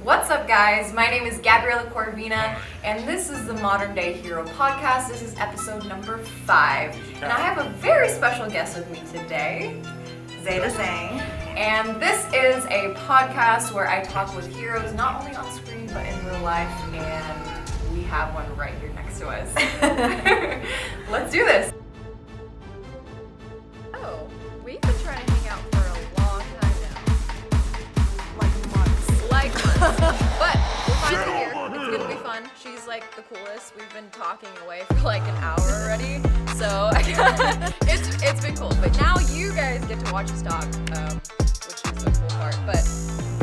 What's up, guys? My name is Gabriela Corvina, and this is the Modern Day Hero Podcast. This is episode number 5, and I have a very special guest with me today, Zeda ZHANG. And this is a podcast where I talk with heroes not only on screen but in real life, and we have one right here next to us. Let's do this. Oh, we've been trying to hang out for a long time now. Like months. But we're finally here. It's gonna be fun. She's like the coolest. We've been talking away for like an hour already. So it's been cool. But now you guys get to watch us talk, which is a cool part. But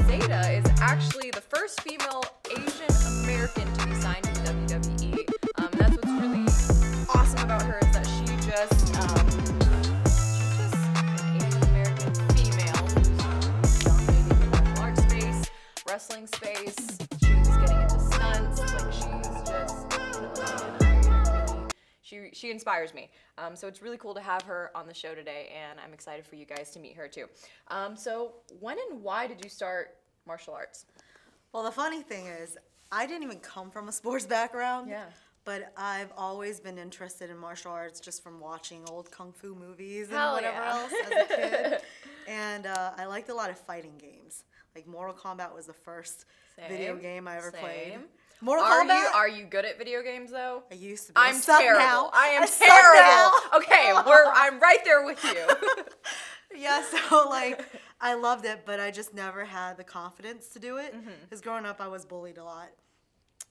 Zeda is actually the first female Asian American to be signed to the WWE. And that's what's really awesome about her is that she's just an Asian American female who's dominating the martial arts space, wrestling space. She's getting into stunts. Like she's just she inspires me. So it's really cool to have her on the show today, and I'm excited for you guys to meet her too. So when and why did you start martial arts? Well, the funny thing is, I didn't even come from a sports background. Yeah. But I've always been interested in martial arts just from watching old kung fu movies and Hell whatever yeah. else as a kid. And I liked a lot of fighting games. Like Mortal Kombat was the first video game I ever played. Mortal Kombat? Are you good at video games though? I used to be. I'm terrible. Now. I am suck terrible. now. Okay, I'm right there with you. Yeah, so like I loved it, but I just never had the confidence to do it. Because growing up, I was bullied a lot.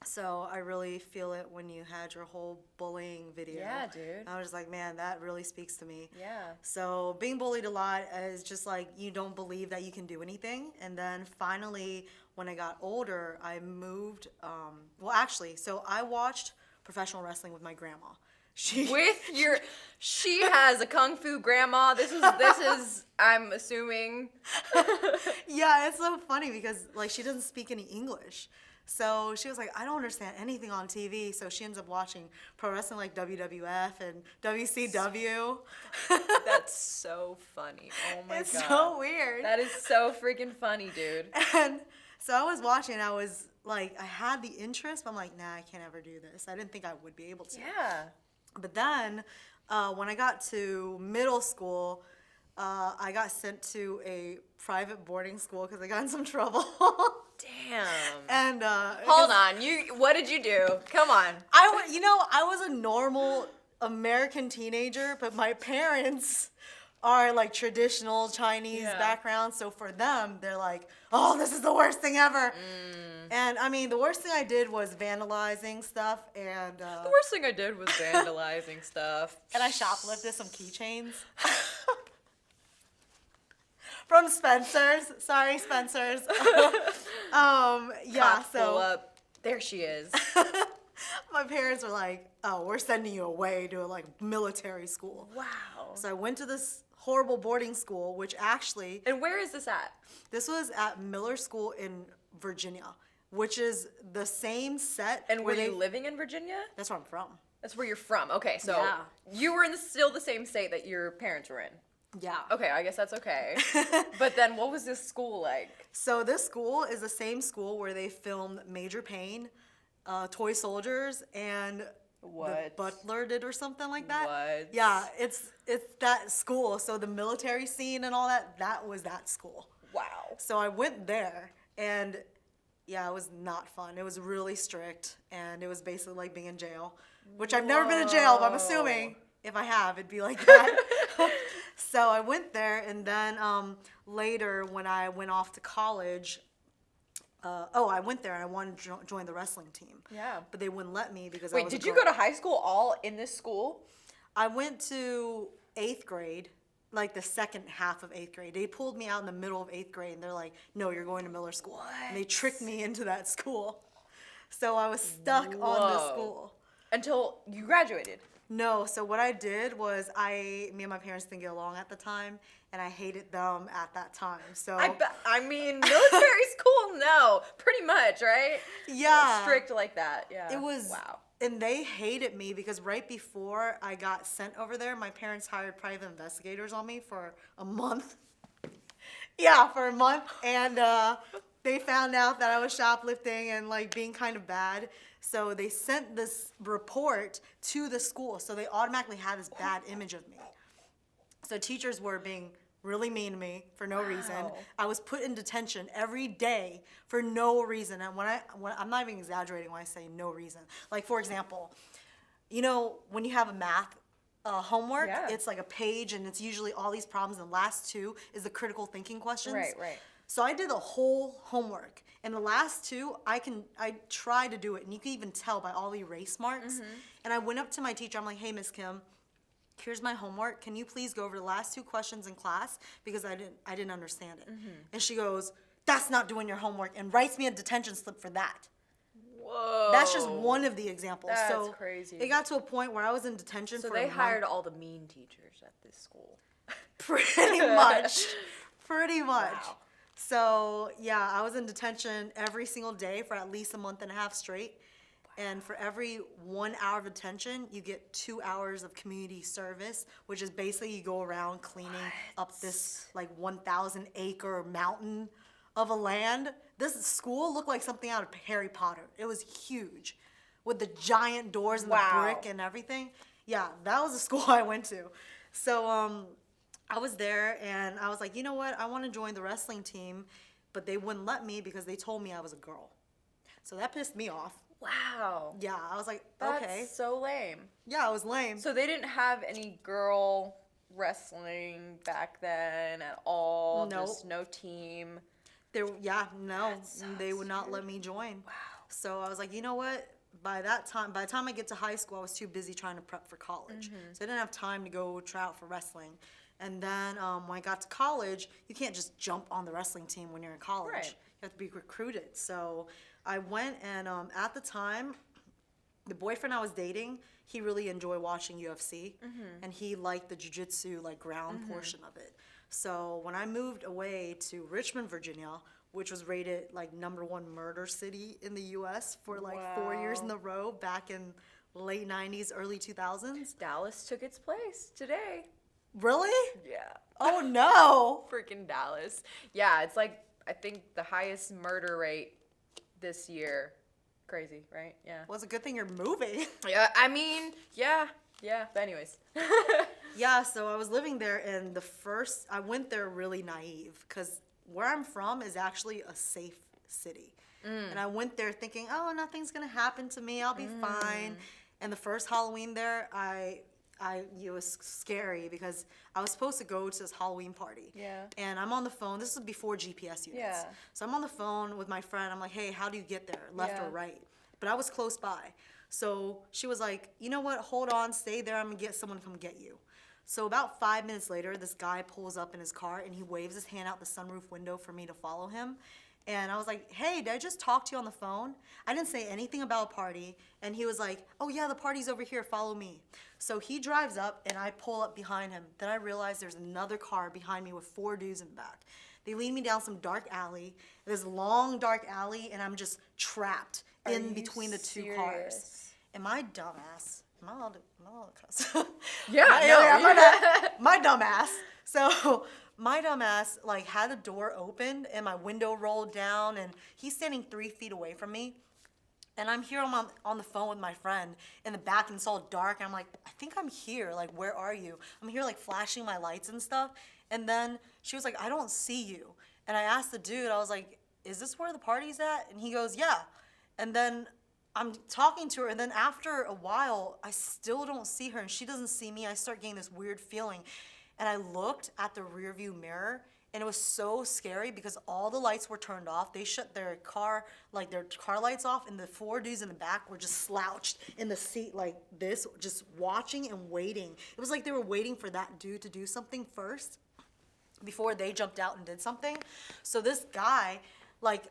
So I really feel it when you had your whole bullying video. Yeah, dude. I was just like, man, that really speaks to me. Yeah. So being bullied a lot is just like you don't believe that you can do anything. And then finally, when I got older, I moved. So I watched professional wrestling with my grandma. She has a kung fu grandma. This is I'm assuming. Yeah, it's so funny because like she doesn't speak any English. So she was like, I don't understand anything on TV. So she ends up watching pro wrestling like WWF and WCW. That's so funny. Oh my god. It's so weird. That is so freaking funny, dude. And so I was watching, I was like, I had the interest, but I'm like, nah, I can't ever do this. I didn't think I would be able to. Yeah. But then when I got to middle school, I got sent to a private boarding school because I got in some trouble. Damn. And hold on, what did you do? Come on. I was a normal American teenager, but my parents are like traditional Chinese background, so for them, they're like, oh, this is the worst thing ever. And I mean, the worst thing I did was vandalizing stuff, and the worst thing I did was vandalizing stuff. And I shoplifted some keychains. From Spencer's. Sorry, Spencer's. Yeah, so up. There she is. my parents were like, oh, we're sending you away to a like military school. Wow. So I went to this horrible boarding school, which actually... And where is this at? This was at Miller School in Virginia, which is the same set. And were you living in Virginia? That's where I'm from. That's where you're from. Okay, so you were in still the same state that your parents were in. Yeah. Okay, I guess that's okay. But then what was this school like? So this school is the same school where they filmed Major Payne, Toy Soldiers, and The Butler did or something like that. What? Yeah, it's that school. So the military scene and all that was that school. Wow. So I went there, and yeah, it was not fun. It was really strict, and it was basically like being in jail, which I've never been in jail, but I'm assuming if I have, it'd be like that. So I went there, and then later when I went off to college, I went there and I wanted to join the wrestling team. Yeah. But they wouldn't let me because Wait, I was did a you girl. go to high school all in this school? I went to 8th grade, like the second half of 8th grade. They pulled me out in the middle of 8th grade, and they're like, no, you're going to Miller School. What? And they tricked me into that school. So I was stuck on the school. Until you graduated. No, so what I did was me and my parents didn't get along at the time, and I hated them at that time. So I mean, military school, no, pretty much, right? Yeah. Strict like that, yeah. It was, wow. And they hated me because right before I got sent over there, my parents hired private investigators on me for a month. Yeah, for a month, and they found out that I was shoplifting and like being kind of bad. So they sent this report to the school. So they automatically had this bad image of me. So teachers were being really mean to me for no reason. I was put in detention every day for no reason. And when I'm not even exaggerating when I say no reason. Like, for example, you know, when you have a math homework, it's like a page and it's usually all these problems. And the last two is the critical thinking questions. Right. So I did the whole homework. And the last two, I tried to do it. And you can even tell by all the erase marks. And I went up to my teacher. I'm like, hey, Miss Kim, here's my homework. Can you please go over the last two questions in class? Because I didn't understand it. And she goes, that's not doing your homework, and writes me a detention slip for that. Whoa. That's just one of the examples. That's crazy. It got to a point where I was in detention for So they hired all the mean teachers at this school. Pretty much. Pretty much. Wow. So, yeah, I was in detention every single day for at least a month and a half straight. And for every 1 hour of detention, you get 2 hours of community service, which is basically you go around cleaning up this like 1,000 acre mountain of a land. This school looked like something out of Harry Potter. It was huge with the giant doors and the brick and everything. Yeah, that was the school I went to. So I was there and I was like, you know what? I want to join the wrestling team, but they wouldn't let me because they told me I was a girl. So that pissed me off. Wow. Yeah, I was like, That's okay. so lame. Yeah, it was lame. So they didn't have any girl wrestling back then at all? Nope. Just no team? They would not let me join. Wow. So I was like, you know what? By the time I get to high school, I was too busy trying to prep for college. So I didn't have time to go try out for wrestling. And then when I got to college, you can't just jump on the wrestling team when you're in college. Right. You have to be recruited. So I went and at the time, the boyfriend I was dating, he really enjoyed watching UFC. And he liked the jiu-jitsu, like ground portion of it. So when I moved away to Richmond, Virginia, which was rated like #1 murder city in the U.S. for like 4 years in a row back in late 90s, early 2000s. Dallas took its place today. Really? Yeah. Oh, no. Freaking Dallas. Yeah, it's like, I think the highest murder rate this year. Crazy, right? Yeah. Well, it's a good thing you're moving. Yeah, I mean, yeah. But anyways. Yeah, so I was living there, and I went there really naive, because where I'm from is actually a safe city. And I went there thinking, oh, nothing's going to happen to me. I'll be fine. And the first Halloween there, it was scary because I was supposed to go to this Halloween party. Yeah. And I'm on the phone. This is before GPS units. Yeah. So I'm on the phone with my friend. I'm like, hey, how do you get there? Left or right? But I was close by. So she was like, you know what? Hold on. Stay there. I'm going to get someone to come get you. So about 5 minutes later, this guy pulls up in his car and he waves his hand out the sunroof window for me to follow him. And I was like, hey, did I just talk to you on the phone? I didn't say anything about a party. And he was like, oh, yeah, the party's over here. Follow me. So he drives up, and I pull up behind him. Then I realize there's another car behind me with 4 dudes in the back. They lead me down some dark alley, this long, dark alley, and I'm just trapped in between the two cars. And my dumbass, am I allowed to cuss? My dumbass. So my dumbass like had the door opened and my window rolled down, and he's standing 3 feet away from me. And I'm here on the phone with my friend in the back, and it's all dark. And I'm like, I think I'm here. Like, where are you? I'm here, like, flashing my lights and stuff. And then she was like, I don't see you. And I asked the dude, I was like, is this where the party's at? And he goes, yeah. And then I'm talking to her, and then after a while, I still don't see her, and she doesn't see me. I start getting this weird feeling. And I looked at the rearview mirror, and it was so scary because all the lights were turned off. They shut their car lights off, and the 4 dudes in the back were just slouched in the seat like this, just watching and waiting. It was like they were waiting for that dude to do something first before they jumped out and did something. So this guy, like,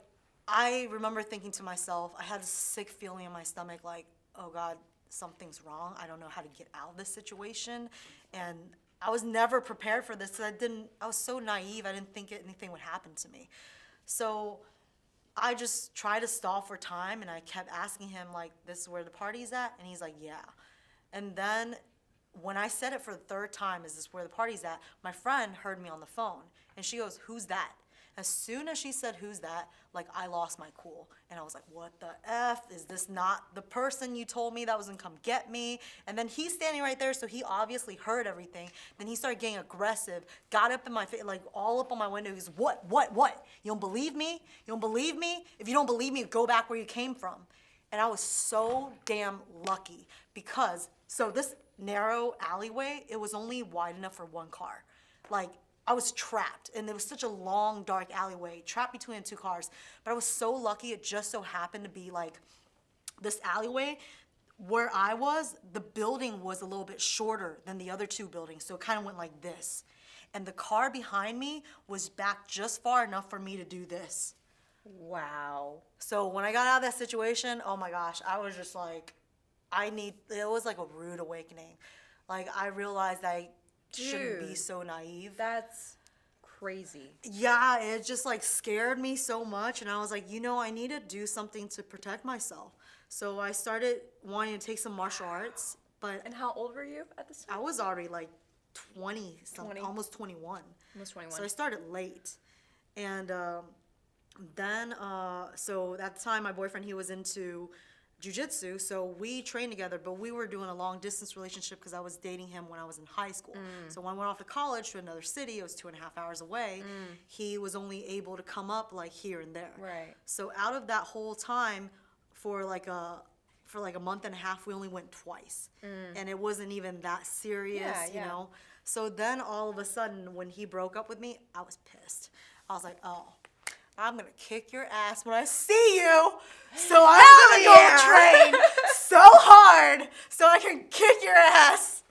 I remember thinking to myself, I had a sick feeling in my stomach, like, oh God, something's wrong. I don't know how to get out of this situation. And I was never prepared for this because I was so naive. I didn't think anything would happen to me. So I just tried to stall for time, and I kept asking him, like, this is where the party's at? And he's like, yeah. And then when I said it for the 3rd time, is this where the party's at? My friend heard me on the phone, and she goes, who's that? As soon as she said, "Who's that?" like, I lost my cool. And I was like, what the F? Is this not the person you told me that was gonna come get me? And then he's standing right there, so he obviously heard everything. Then he started getting aggressive, got up in my face, like all up on my window. He goes, what? You don't believe me? You don't believe me? If you don't believe me, go back where you came from. And I was so damn lucky because, so this narrow alleyway, it was only wide enough for one car. Like, I was trapped, and it was such a long, dark alleyway, trapped between two cars. But I was so lucky, it just so happened to be like this alleyway where I was, the building was a little bit shorter than the other two buildings, so it kind of went like this. And the car behind me was back just far enough for me to do this. Wow. So when I got out of that situation, oh my gosh, I was just like, it was like a rude awakening. Like, I realized I shouldn't be so naive. That's crazy. Yeah, it just like scared me so much, and I was like, I need to do something to protect myself. So I started wanting to take some martial arts, but And how old were you at this time? I was already like 20 something, almost 21. Almost 21. So I started late. And then, so at the time, my boyfriend, he was into jiu-jitsu, so we trained together, but we were doing a long-distance relationship because I was dating him when I was in high school. So when I went off to college to another city, it was 2.5 hours away, he was only able to come up like here and there. Right. So out of that whole time, for like a month and a half, we only went twice. And it wasn't even that serious, you know? So then all of a sudden, when he broke up with me, I was pissed. I was like, oh, I'm gonna kick your ass when I see you. So I'm gonna go train so hard so I can kick your ass.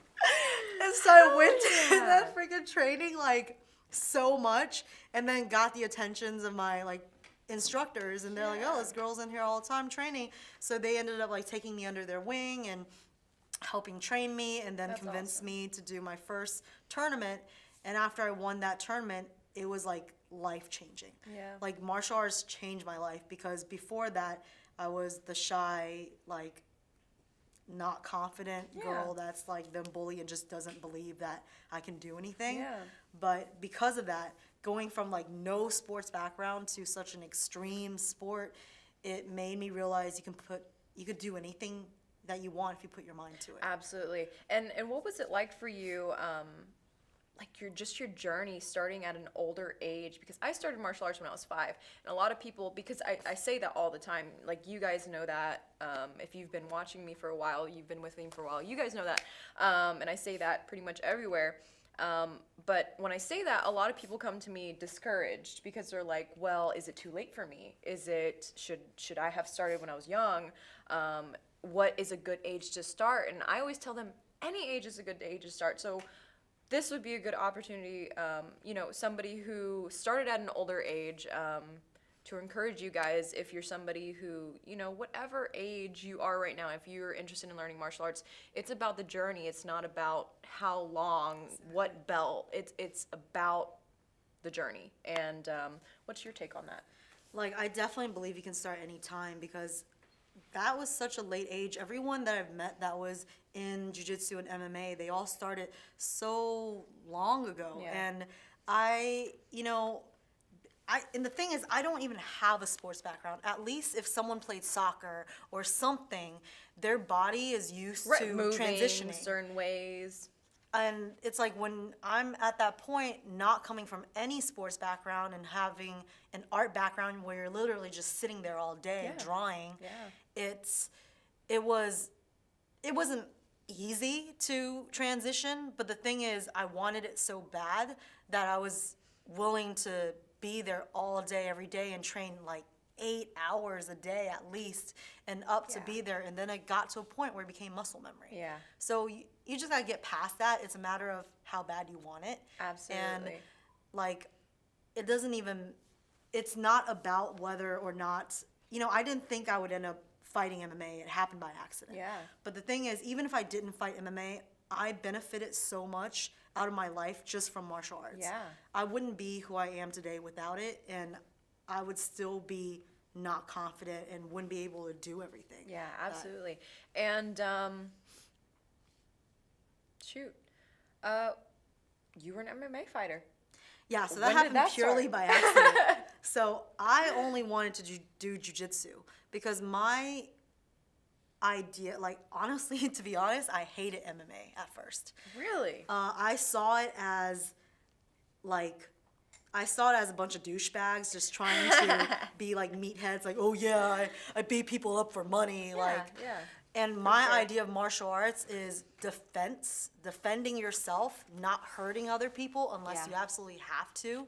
And so I went to that freaking training like so much, and then got the attentions of my like instructors, and they're like, oh, this girl's in here all the time training. So they ended up like taking me under their wing and helping train me, and then convinced me to do my first tournament. And after I won that tournament, it was like life-changing. Yeah. Like, martial arts changed my life, because before that I was the shy, like, not confident girl that's like the bully and just doesn't believe that I can do anything. Yeah. But because of that, going from like no sports background to such an extreme sport, it made me realize you could do anything that you want if you put your mind to it. Absolutely. And what was it like for you, like your journey starting at an older age? Because I started martial arts when I was 5, and a lot of people, because I say that all the time, like you guys know that, if you've been watching me for a while, you've been with me for a while, you guys know that, and I say that pretty much everywhere. But when I say that, a lot of people come to me discouraged because they're like, well, is it too late for me? Should I have started when I was young? What is a good age to start? And I always tell them any age is a good age to start. So this would be a good opportunity, somebody who started at an older age, to encourage you guys, if you're somebody who, whatever age you are right now, if you're interested in learning martial arts, it's about the journey. It's not about how long, what belt. It's about the journey. And what's your take on that? Like, I definitely believe you can start any time, because that was such a late age. Everyone that I've met that was in jiu-jitsu and MMA, they all started so long ago. Yeah. And and the thing is, I don't even have a sports background. At least if someone played soccer or something, their body is used to moving transitioning certain ways. And it's like, when I'm at that point, not coming from any sports background and having an art background where you're literally just sitting there all day drawing, it wasn't easy to transition. But the thing is, I wanted it so bad that I was willing to be there all day, every day, and train like 8 hours a day at least, and up to be there. And then it got to a point where it became muscle memory. Yeah. So you just gotta get past that. It's a matter of how bad you want it. Absolutely. And like, it's not about whether or not, I didn't think I would end up fighting MMA. It happened by accident. Yeah. But the thing is, even if I didn't fight MMA, I benefited so much out of my life just from martial arts. Yeah. I wouldn't be who I am today without it, and I would still be not confident and wouldn't be able to do everything. Yeah, absolutely. And you were an MMA fighter. Yeah, so When that did happened that purely start? by accident. So I only wanted to do jujitsu because my idea, like honestly, to be honest, I hated MMA at first. Really? I saw it as like, I saw it as a bunch of douchebags just trying to be like meatheads, like, oh yeah, I beat people up for money, Yeah. And my idea of martial arts is defending yourself, not hurting other people unless you absolutely have to.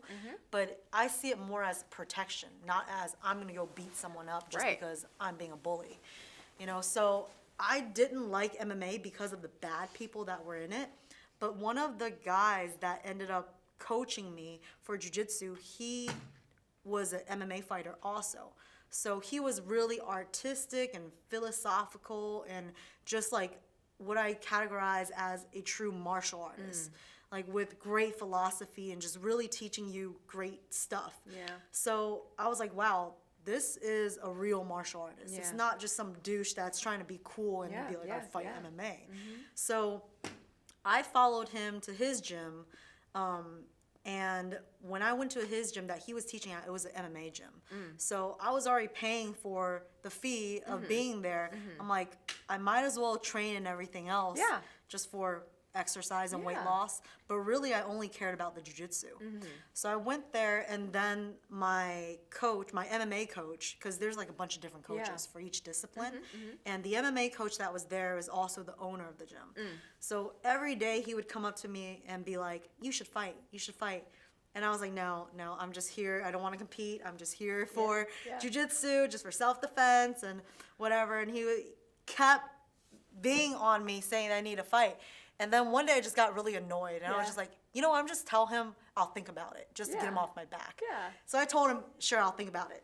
But I see it more as protection, not as I'm gonna go beat someone up just because I'm being a bully. You know, so I didn't like MMA because of the bad people that were in it. But one of the guys that ended up coaching me for jiu-jitsu, he was an MMA fighter also. So he was really artistic and philosophical and just like what I categorize as a true martial artist. Like with great philosophy and just really teaching you great stuff. Yeah. So I was like, wow, this is a real martial artist. It's not just some douche that's trying to be cool and be like, I fight MMA. So I followed him to his gym. And when I went to his gym that he was teaching at, it was an MMA gym. So I was already paying for the fee of being there. I'm like, I might as well train and everything else just for exercise and weight loss. But really, I only cared about the jiu-jitsu. So I went there, and then my coach, my MMA coach, because there's like a bunch of different coaches for each discipline. And the MMA coach that was there was also the owner of the gym. So every day he would come up to me and be like, you should fight, you should fight. And I was like, no, I'm just here. I don't want to compete. I'm just here for jiu-jitsu, just for self-defense and whatever. And he kept being on me saying I need to fight. And then one day I just got really annoyed. And I was just like, you know what, I'm just tell him I'll think about it just to get him off my back. So I told him, sure, I'll think about it.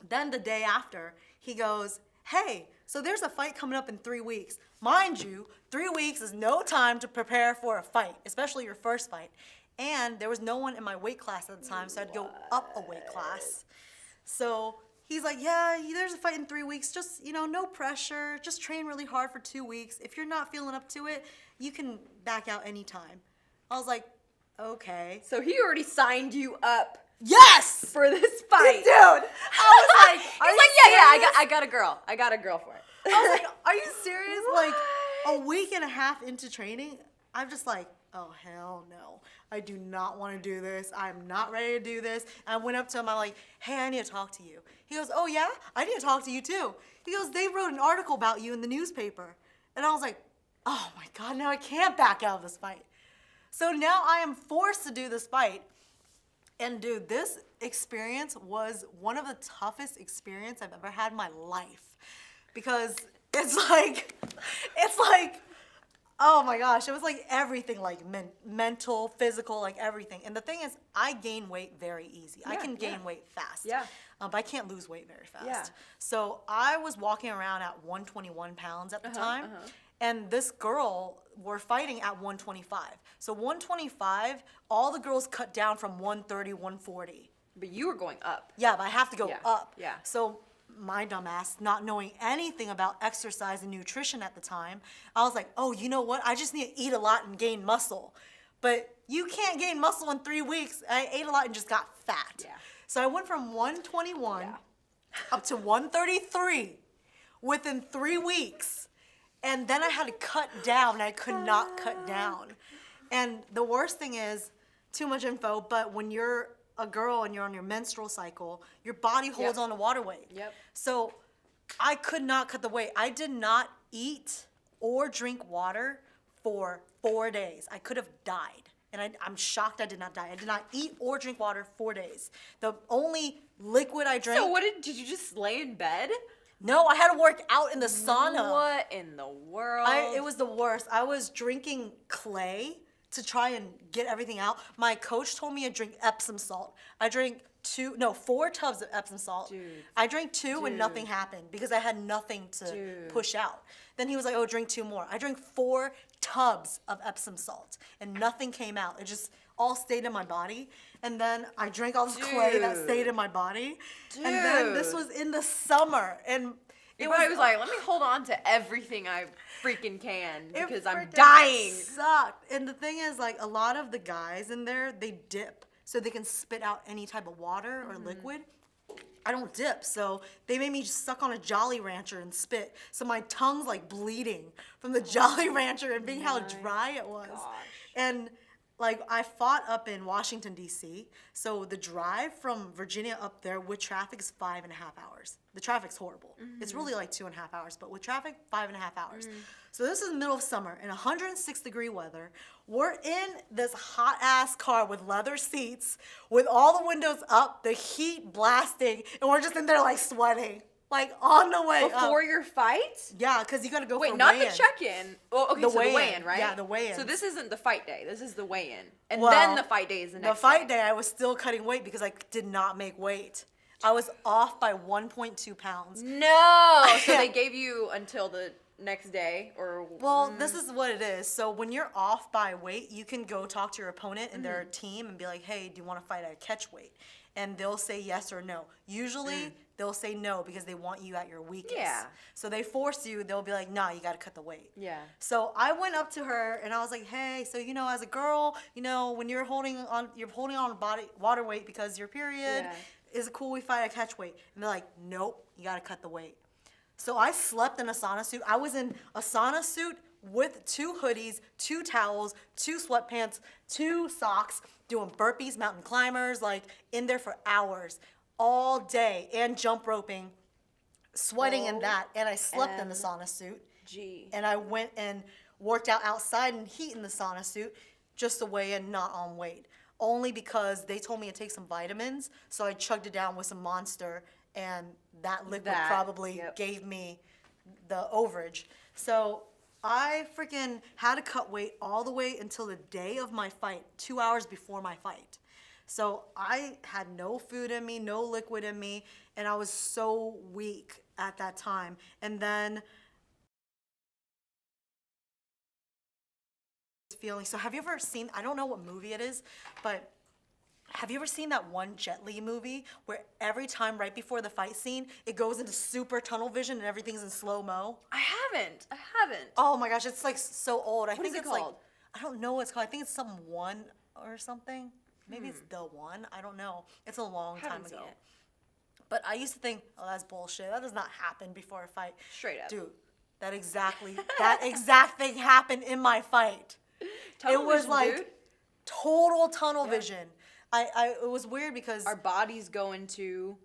Then the day after, he goes, hey, so there's a fight coming up in 3 weeks. Mind you, 3 weeks is no time to prepare for a fight, especially your first fight. And there was no one in my weight class at the time, so I had to go up a weight class. So he's like, yeah, there's a fight in 3 weeks. Just, you know, no pressure. Just train really hard for 2 weeks. If you're not feeling up to it, you can back out anytime. I was like, okay. So he already signed you up. Yes! For this fight. Dude, I was like, I got a girl. I got a girl for it. I was like, are you serious? Like a week and a half into training, I'm just like, oh, hell no. I do not want to do this. I'm not ready to do this. And I went up to him. I'm like, hey, I need to talk to you. He goes, oh, yeah? I need to talk to you, too. He goes, they wrote an article about you in the newspaper. And I was like, oh, my God, now I can't back out of this fight. So now I am forced to do this fight. And, dude, this experience was one of the toughest experiences I've ever had in my life. Because it's like, oh my gosh, it was like everything, like mental, physical, like everything. And the thing is, I gain weight very easy. I can gain weight fast. But I can't lose weight very fast. So I was walking around at 121 pounds at the time. And this girl were fighting at 125. So 125, all the girls cut down from 130, 140. But you were going up. Yeah, but I have to go up. Yeah. So my dumbass, not knowing anything about exercise and nutrition at the time, I was like, oh, you know what? I just need to eat a lot and gain muscle. But you can't gain muscle in 3 weeks. I ate a lot and just got fat. So I went from 121 up to 133 within 3 weeks. And then I had to cut down. I could not cut down. And the worst thing is, too much info, but when you're a girl and you're on your menstrual cycle, your body holds on to water weight. So I could not cut the weight. I did not eat or drink water for 4 days. I could have died. And I'm shocked I did not die. I did not eat or drink water 4 days. The only liquid I drank. So what did you just lay in bed? No, I had to work out in the sauna. What in the world? It was the worst. I was drinking clay to try and get everything out. My coach told me to drink Epsom salt. I drank 4 tubs of Epsom salt. Dude. I drank 2 and nothing happened because I had nothing to push out. Then he was like, oh, drink 2 more. I drank 4 tubs of Epsom salt and nothing came out. It just all stayed in my body. And then I drank all this clay that stayed in my body. And then this was in the summer. And Your body was like, let me hold on to everything I freaking can because I'm dying. Sucked. And the thing is, like, a lot of the guys in there, they dip. so they can spit out any type of water or liquid. I don't dip, so they made me just suck on a Jolly Rancher and spit. So my tongue's like bleeding from the Jolly Rancher and being how dry it was. gosh. And like I fought up in Washington D.C., so the drive from Virginia up there with traffic is 5.5 hours. The traffic's horrible. It's really like 2.5 hours, but with traffic, 5.5 hours. So this is the middle of summer in 106-degree weather. We're in this hot ass car with leather seats, with all the windows up, the heat blasting, and we're just in there like sweating, like on the way Before up. your fight? Yeah, because you got to go Wait, for not weigh-in. the check-in. Oh, okay, The so the weigh-in. weigh-in, right? Yeah, the weigh-in. So this isn't the fight day. This is the weigh-in. And Well, then the fight day is the next The fight day, I was still cutting weight because I did not make weight. I was off by 1.2 pounds. No! So they gave you until the next day, or... Well, this is what it is. So when you're off by weight, you can go talk to your opponent and their team and be like, hey, do you want to fight at catch weight? And they'll say yes or no. Usually, they'll say no because they want you at your weakest. Yeah. So they force you. They'll be like, nah, you got to cut the weight. Yeah. So I went up to her and I was like, hey, so as a girl, when you're holding on body water weight because your period, Yeah. is it cool we fight at catch weight? And they're like, nope, you got to cut the weight. So I slept in a sauna suit. I was in a sauna suit with 2 hoodies, 2 towels, 2 sweatpants, 2 socks, doing burpees, mountain climbers, like in there for hours, all day, and jump roping, sweating in that. And I slept in the sauna suit. And I went and worked out outside in heat in the sauna suit just to weigh in, not on weight. Only because they told me to take some vitamins, so I chugged it down with some Monster, and that liquid probably gave me the overage. So I freaking had to cut weight all the way until the day of my fight, 2 hours before my fight. So I had no food in me, no liquid in me, and I was so weak at that time. And then feeling. So have you ever seen, I don't know what movie it is, but have you ever seen that one Jet Li movie where every time right before the fight scene, it goes into super tunnel vision and everything's in slow-mo? I haven't. Oh my gosh, it's like so old. I What think is it it's like, called? I don't know what it's called. I think it's some one or something. Maybe it's The One. I don't know. It's a long time Haven't seen ago. it. But I used to think, oh, that's bullshit. That does not happen before a fight. Straight up. Dude, that exact thing happened in my fight. Tunnel it was vision, like dude. total tunnel vision. It was weird because Our bodies go into...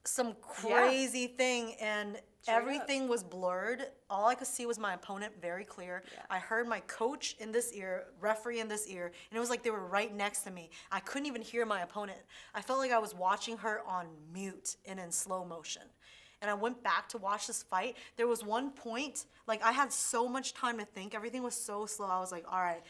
some crazy thing and Straight everything was blurred. All I could see was my opponent very clear. Yeah. I heard my coach in this ear, referee in this ear, and it was like they were right next to me. I couldn't even hear my opponent. I felt like I was watching her on mute and in slow motion. And I went back to watch this fight. There was one point, like I had so much time to think. Everything was so slow. I was like, all right.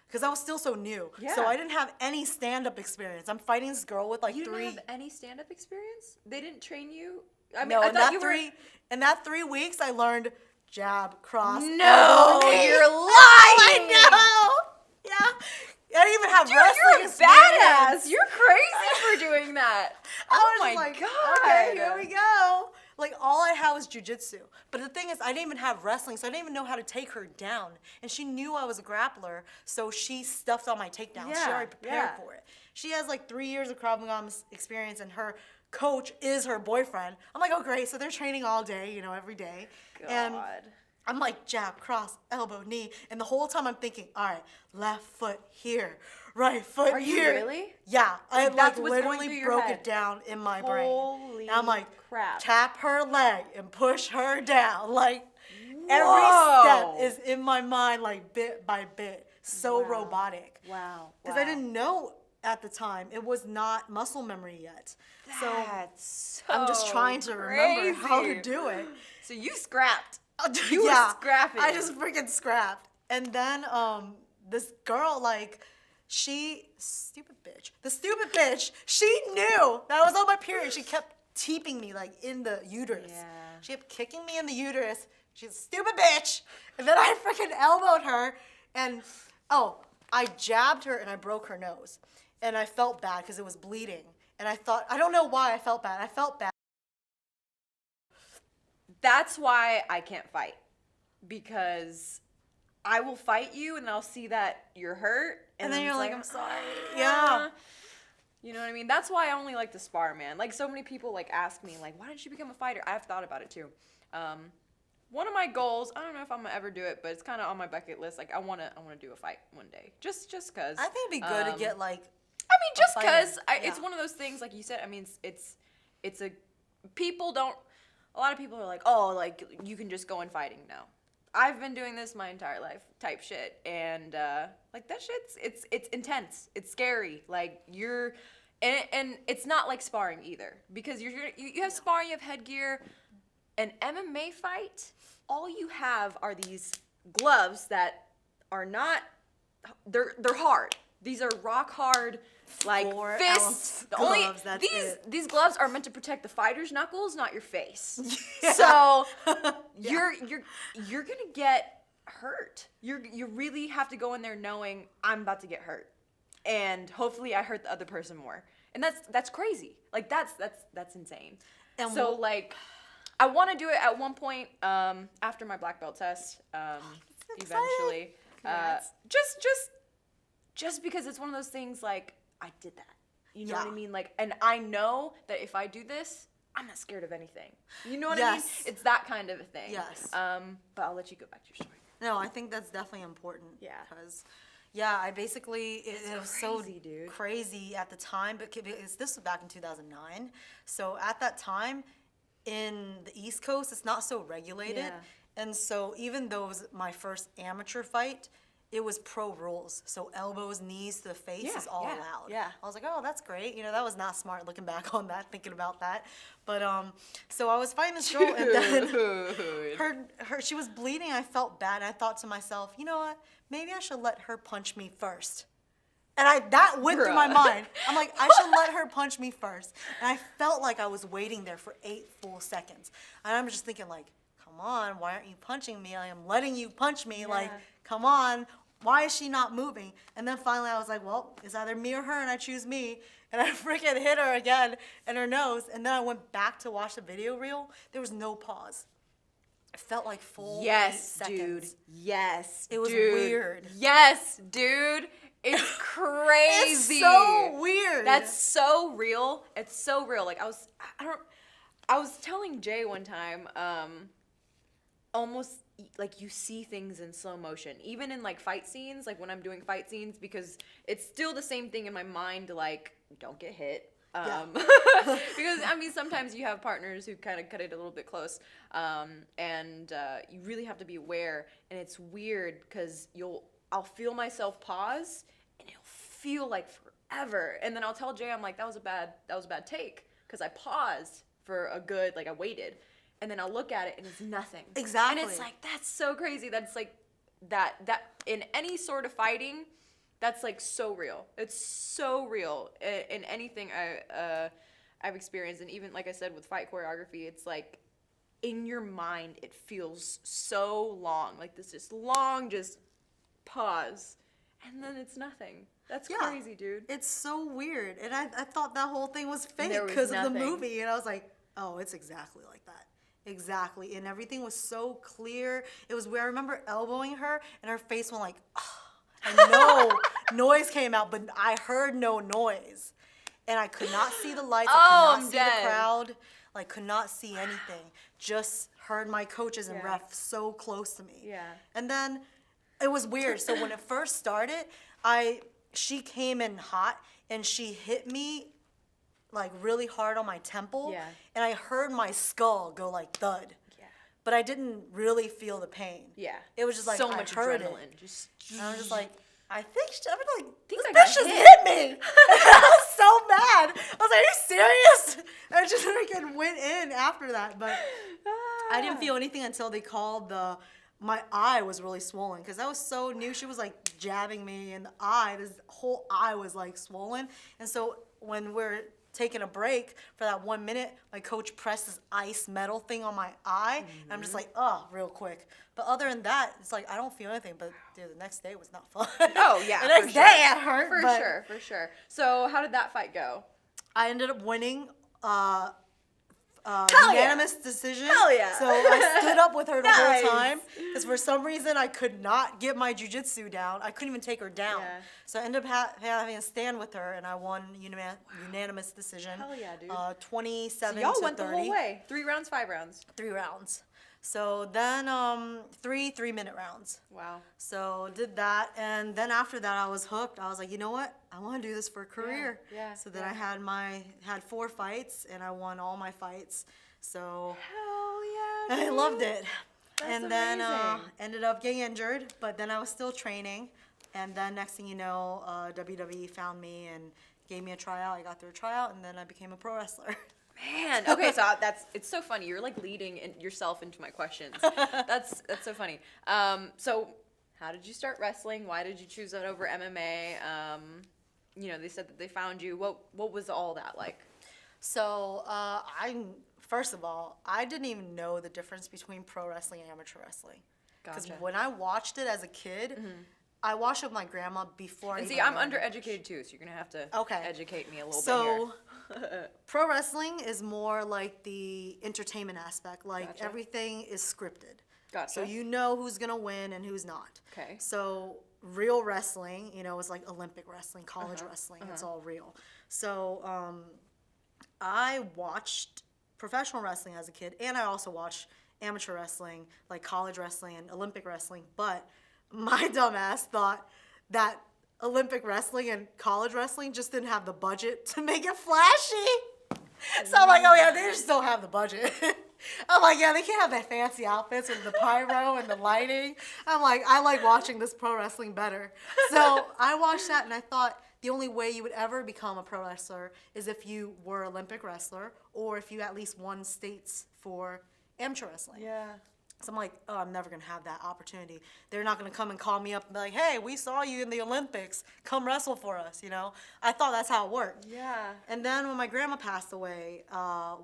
Because I was still so new. Yeah. So I didn't have any stand-up experience. I'm fighting this girl with like You three... didn't have any stand-up experience? They didn't train you? I mean, No, I in thought that you were... in that 3 weeks, I learned jab, cross. No, elbow, knee. you're I lying. know. Yeah. I didn't even have Dude, wrestling you're a experience. badass. You're crazy for doing that. I Oh was my like, god. okay, here we go. Like all I had was jujitsu. But the thing is, I didn't even have wrestling, so I didn't even know how to take her down. And she knew I was a grappler, so she stuffed all my takedowns. She Yeah, already prepared yeah. for it. She has like 3 years of Krav Maga experience, and her coach is her boyfriend. I'm like, oh great, so they're training all day, every day. And God. I'm like jab, cross, elbow, knee, and the whole time I'm thinking, all right, left foot here, right foot Are you here. really? Yeah, I Like, that's what's going literally through your broke head. it down in my brain. Holy And I'm like, crap. tap her leg and push her down. Like every Whoa. step is in my mind, like bit by bit, so Wow. robotic. Wow. Because I didn't know at the time it was not muscle memory yet. So That's I'm just trying to remember how to crazy. do it. So you scrapped. You were scrapping. I just freaking scrapped. And then this girl, like, stupid bitch, she knew that I was on my period. She kept teeping me, like, in the uterus. Yeah. She kept kicking me in the uterus. She's a stupid bitch. And then I freaking elbowed her. And, I jabbed her and I broke her nose. And I felt bad because it was bleeding. And I thought, I don't know why I felt bad. I felt bad. That's why I can't fight. Because I will fight you and I'll see that you're hurt. And then I'm you're just like, I'm sorry. "Ah." Yeah. You know what I mean? That's why I only like to spar, man. Like, so many people, like, ask me, like, why didn't you become a fighter? I've thought about it, too. One of my goals, I don't know if I'm gonna ever do it, but it's kind of on my bucket list. Like, I wanna do a fight one day. Just cause. I think it'd be good to get, like, I mean, just fighter. cause Yeah. it's one of those things, like you said, I mean, it's a, people don't, a lot of people are like, oh, like, you can just go in fighting. No. I've been doing this my entire life type shit, and like that shit's it's intense, it's scary, like and it's not like sparring either, because you have sparring, you have headgear. An MMA fight, all you have are these gloves that are not, they're hard. These are rock hard, like 4 fists. ounce gloves, that's These gloves are meant to protect the fighter's knuckles, not your face. Yeah. So you're gonna get hurt. You really have to go in there knowing I'm about to get hurt, and hopefully I hurt the other person more. And that's crazy. Like that's insane. And so like, I want to do it at one point after my black belt test. Eventually, just because it's one of those things, like, I did that. You know what I mean? Like, and I know that if I do this, I'm not scared of anything. You know what I mean? It's that kind of a thing. Yes. But I'll let you go back to your story. No, I think that's definitely important. Yeah. Because, I basically, it was so dude. crazy at the time, but this was back in 2009. So at that time, in the East Coast, it's not so regulated. Yeah. And so even though it was my first amateur fight, it was pro rules. So elbows, knees to the face is all allowed. Yeah. I was like, oh, that's great. You know, that was not smart looking back on that, thinking about that. But so I was fighting this girl, and then she was bleeding. I felt bad. And I thought to myself, you know what? Maybe I should let her punch me first. And that went through my mind. I'm like, I should let her punch me first. And I felt like I was waiting there for 8 full seconds. And I'm just thinking, like, come on, why aren't you punching me? I am letting you punch me. Yeah. Like, come on, why is she not moving? And then finally I was like, well, it's either me or her, and I choose me. And I freaking hit her again in her nose. And then I went back to watch the video reel. There was no pause. It felt like full 8 seconds. Dude. Yes, it was weird. Yes, dude. It's crazy. It's so weird. That's so real. It's so real. Like, I was telling Jay one time, almost like you see things in slow motion, even in like fight scenes, like when I'm doing fight scenes, because it's still the same thing in my mind, like, don't get hit. Because I mean, sometimes you have partners who kind of cut it a little bit close, and you really have to be aware. And it's weird because I'll feel myself pause, and it'll feel like forever. And then I'll tell Jay, I'm like, that was a bad take, because I paused for a good, like, I waited, and then I'll look at it and it's nothing. Exactly. And it's like, that's so crazy. That's like that in any sort of fighting, that's like so real. It's so real in anything I've experienced. And even, like I said, with fight choreography, it's like in your mind it feels so long, like this just long just pause, and then it's nothing. That's crazy, dude. It's so weird. And I thought that whole thing was fake There was because of the nothing. movie. And I was like, oh, it's exactly like that. Exactly. And everything was so clear. It was where I remember elbowing her, and her face went like, oh, and no noise came out, but I heard no noise. And I could not see the lights. I could not see the crowd. Like, could not see anything. Just heard my coaches and ref so close to me. Yeah. And then it was weird. So when it first started, she came in hot, and she hit me like really hard on my temple. Yeah. And I heard my skull go like thud. Yeah. But I didn't really feel the pain. Yeah. It was just like, so much heard adrenaline. it. And I was just like, I think this I bitch got just hit. hit me. And I was so mad. I was like, are you serious? And I just freaking went in after that. But I didn't feel anything until they called my eye was really swollen, because that was so new. She was like jabbing me in the eye. This whole eye was like swollen. And so when we're taking a break for that 1 minute, my coach pressed this ice metal thing on my eye. And I'm just like, oh, real quick. But other than that, it's like, I don't feel anything. But dude, the next day was not fun. Oh, yeah. The next day it hurt. For sure. So how did that fight go? I ended up winning. Hell yeah. unanimous decision. Hell yeah. So I stood up with her the Nice. whole time because for some reason I could not get my jujitsu down. I couldn't even take her down. Yeah. So I ended up having to stand with her, and I won unanimous decision. Hell yeah, dude. 27 So y'all to went 30. the whole way. 3 rounds, 5 rounds. 3 rounds. So then 3-minute rounds. Wow. So did that, and then after that I was hooked. I was like, you know what? I want to do this for a career. Yeah, So then yeah. I had 4 fights, and I won all my fights. So Hell yeah, I loved it. That's and then amazing. ended up getting injured, but then I was still training. And then next thing you know, WWE found me and gave me a tryout. I got through a tryout, and then I became a pro wrestler. Man, okay, so it's so funny. You're like leading yourself into my questions. That's so funny. So how did you start wrestling? Why did you choose that over MMA? You know, they said that they found you. What was all that like? So first of all, I didn't even know the difference between pro wrestling and amateur wrestling. Because Gotcha. when I watched it as a kid, I watched it with my grandma before. And I see, even I'm learned undereducated too, so you're gonna have to educate me a little bit here. So, pro wrestling is more like the entertainment aspect. Like Gotcha. everything is scripted. Gotcha. So you know who's gonna win and who's not. Okay. So real wrestling, you know, is like Olympic wrestling, college wrestling. It's all real. So I watched professional wrestling as a kid, and I also watched amateur wrestling, like college wrestling and Olympic wrestling. But my dumbass thought that Olympic wrestling and college wrestling just didn't have the budget to make it flashy. So I'm like, oh yeah, they just don't have the budget. I'm like, yeah, they can't have that fancy outfits with the pyro and the lighting. I'm like, I like watching this pro wrestling better. So I watched that and I thought the only way you would ever become a pro wrestler is if you were an Olympic wrestler or if you at least won states for amateur wrestling. Yeah. So I'm like, oh, I'm never going to have that opportunity. They're not going to come and call me up and be like, hey, we saw you in the Olympics. Come wrestle for us, you know? I thought that's how it worked. Yeah. And then when my grandma passed away,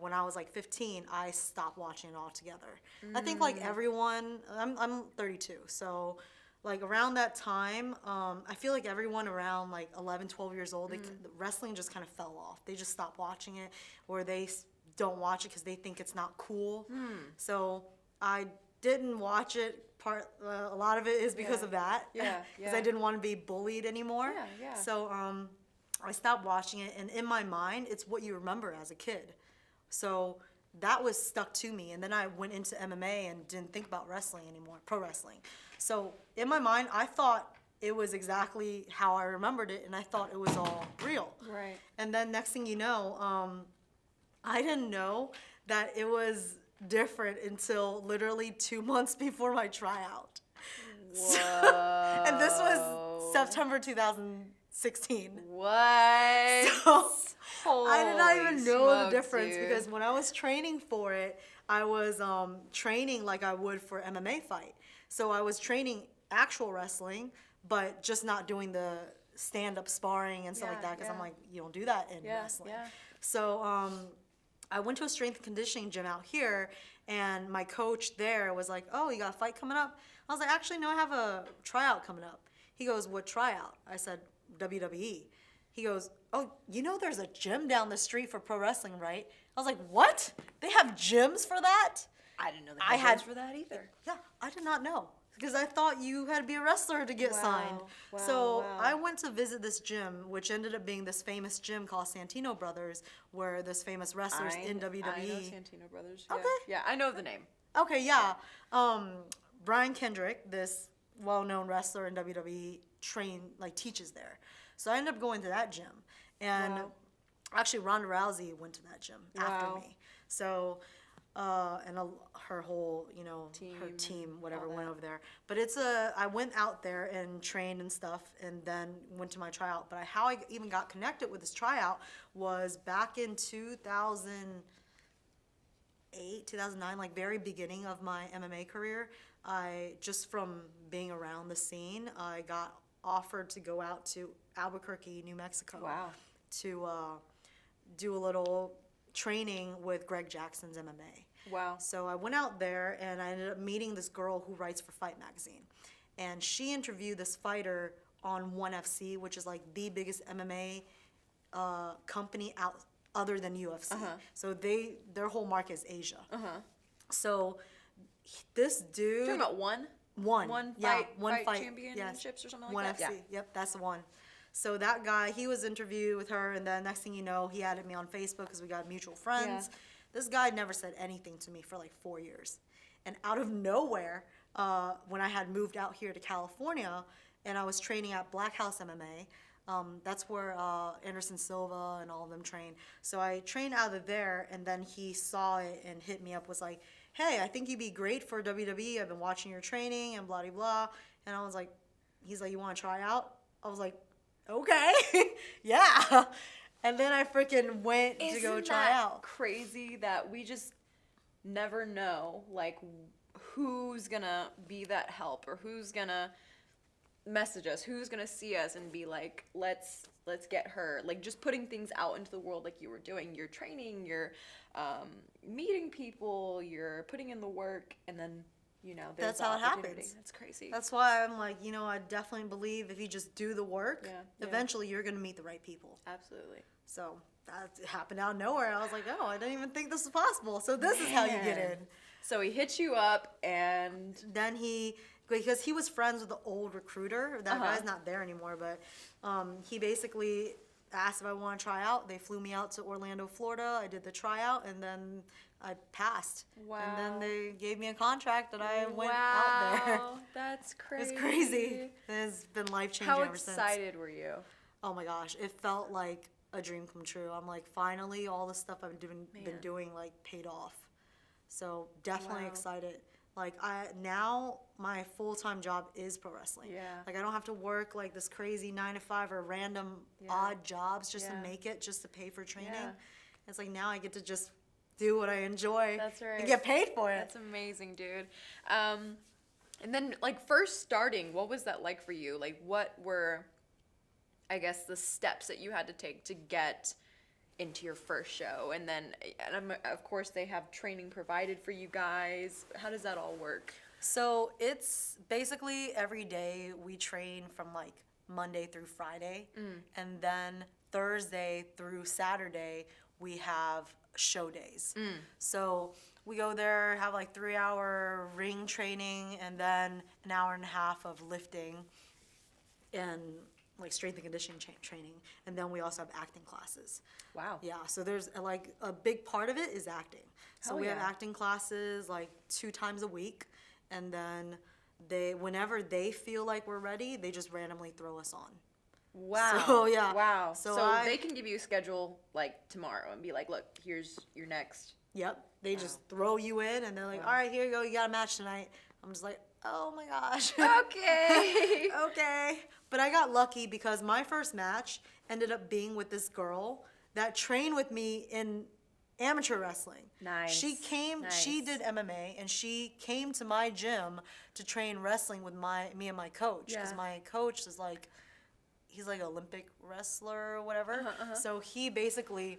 when I was like 15, I stopped watching it altogether. I think like everyone, I'm 32, so like around that time, I feel like everyone around like 11, 12 years old, wrestling just kind of fell off. They just stopped watching it, or they don't watch it because they think it's not cool. So I didn't watch it. A lot of it is because of that. Yeah, Because I didn't want to be bullied anymore. Yeah, yeah. So I stopped watching it, and in my mind, it's what you remember as a kid. So that was stuck to me, and then I went into MMA and didn't think about wrestling anymore, pro wrestling. So in my mind, I thought it was exactly how I remembered it, and I thought it was all real. Right. And then next thing you know, I didn't know that it was different until literally 2 months before my tryout. Whoa. And this was September 2016. What? So I did not even know the smokes, difference dude. because when I was training for it, I was training like I would for MMA fight. So I was training actual wrestling, but just not doing the stand-up sparring and stuff like that because I'm like, you don't do that in wrestling. Yeah. So I went to a strength and conditioning gym out here, and my coach there was like, oh, you got a fight coming up? I was like, actually, no, I have a tryout coming up. He goes, what tryout? I said, WWE. He goes, oh, you know there's a gym down the street for pro wrestling, right? I was like, what? They have gyms for that? I didn't know I they had- had for that either. Yeah, I did not know because I thought you had to be a wrestler to get Wow, signed. wow, So wow. I went to visit this gym, which ended up being this famous gym called Santino Brothers, where this famous wrestlers in WWE. I know Santino Brothers. Yeah. Okay. Yeah, I know the name. Okay, yeah. Brian Kendrick, this well-known wrestler in WWE, teaches there. So I ended up going to that gym, and Wow. actually Ronda Rousey went to that gym after Wow. me. So, her whole, her Team team, and whatever, all went that. over there. But I went out there and trained and stuff, and then went to my tryout. But how I even got connected with this tryout was back in 2008, 2009, like very beginning of my MMA career. Just from being around the scene, I got offered to go out to Albuquerque, New Mexico. Wow. To do a little training with Greg Jackson's MMA. Wow. So I went out there and I ended up meeting this girl who writes for Fight Magazine. And she interviewed this fighter on ONE FC, which is like the biggest MMA company other than UFC. So their whole market is Asia. So this dude. Talking about one fight championships or something like one that. FC. Yep, that's the one. So that guy, he was interviewed with her, and then next thing you know, he added me on Facebook because we got mutual friends. Yeah. This guy never said anything to me for like 4 years. And out of nowhere, when I had moved out here to California, and I was training at Black House MMA, that's where Anderson Silva and all of them train. So I trained out of there, and then he saw it and hit me up, was like, hey, I think you'd be great for WWE. I've been watching your training and blah, blah, blah. And I was like, he's like, you want to try out? I was like, okay, yeah. And then I freaking went to go try out. Crazy that we just never know, like, who's gonna be that help, or who's gonna message us, who's gonna see us and be like, let's get her. Like, just putting things out into the world like you were doing. You're training, you're meeting people, you're putting in the work, and then, you know, there's that's how it opportunity. happens. That's crazy. That's why I'm like, you know, I definitely believe if you just do the work, eventually you're going to meet the right people. Absolutely. So that happened out of nowhere. I was like, oh, I didn't even think this was possible. So this is how you get in. So he hit you up, and then because he was friends with the old recruiter. That guy's not there anymore, but he basically asked if I want to try out. They flew me out to Orlando, Florida. I did the tryout, and then I passed. Wow. And then they gave me a contract that I went out there. That's crazy. It's crazy. It's been life-changing ever since. How excited were you? Oh my gosh, it felt like a dream come true. I'm like, finally, all the stuff I've been doing like paid off. So definitely excited. Like now my full-time job is pro wrestling. Yeah. Like I don't have to work like this crazy 9 to 5 or random odd jobs just to make it, just to pay for training. Yeah. It's like now I get to just do what I enjoy. That's right. And get paid for it. That's amazing, dude. And then, like, first starting, what was that like for you? Like, what were, I guess, the steps that you had to take to get into your first show? And then, of course, they have training provided for you guys. How does that all work? So it's basically every day we train from like Monday through Friday. And then Thursday through Saturday, we have show days. So we go there, have like 3-hour ring training, and then an hour and a half of lifting and like strength and conditioning training. And then we also have acting classes. Wow. Yeah, so there's like a big part of it is acting. So we have acting classes like 2 times a week, and then whenever they feel like we're ready, they just randomly throw us on. Wow. So, yeah. Wow. So they can give you a schedule like tomorrow and be like, look, here's your next. Yep. They just throw you in, and they're like, all right, here you go. You got a match tonight. I'm just like, oh my gosh. Okay. Okay. But I got lucky because my first match ended up being with this girl that trained with me in amateur wrestling. Nice. She did MMA, and she came to my gym to train wrestling with me and my coach. Because my coach is like, he's like an Olympic wrestler or whatever. So he basically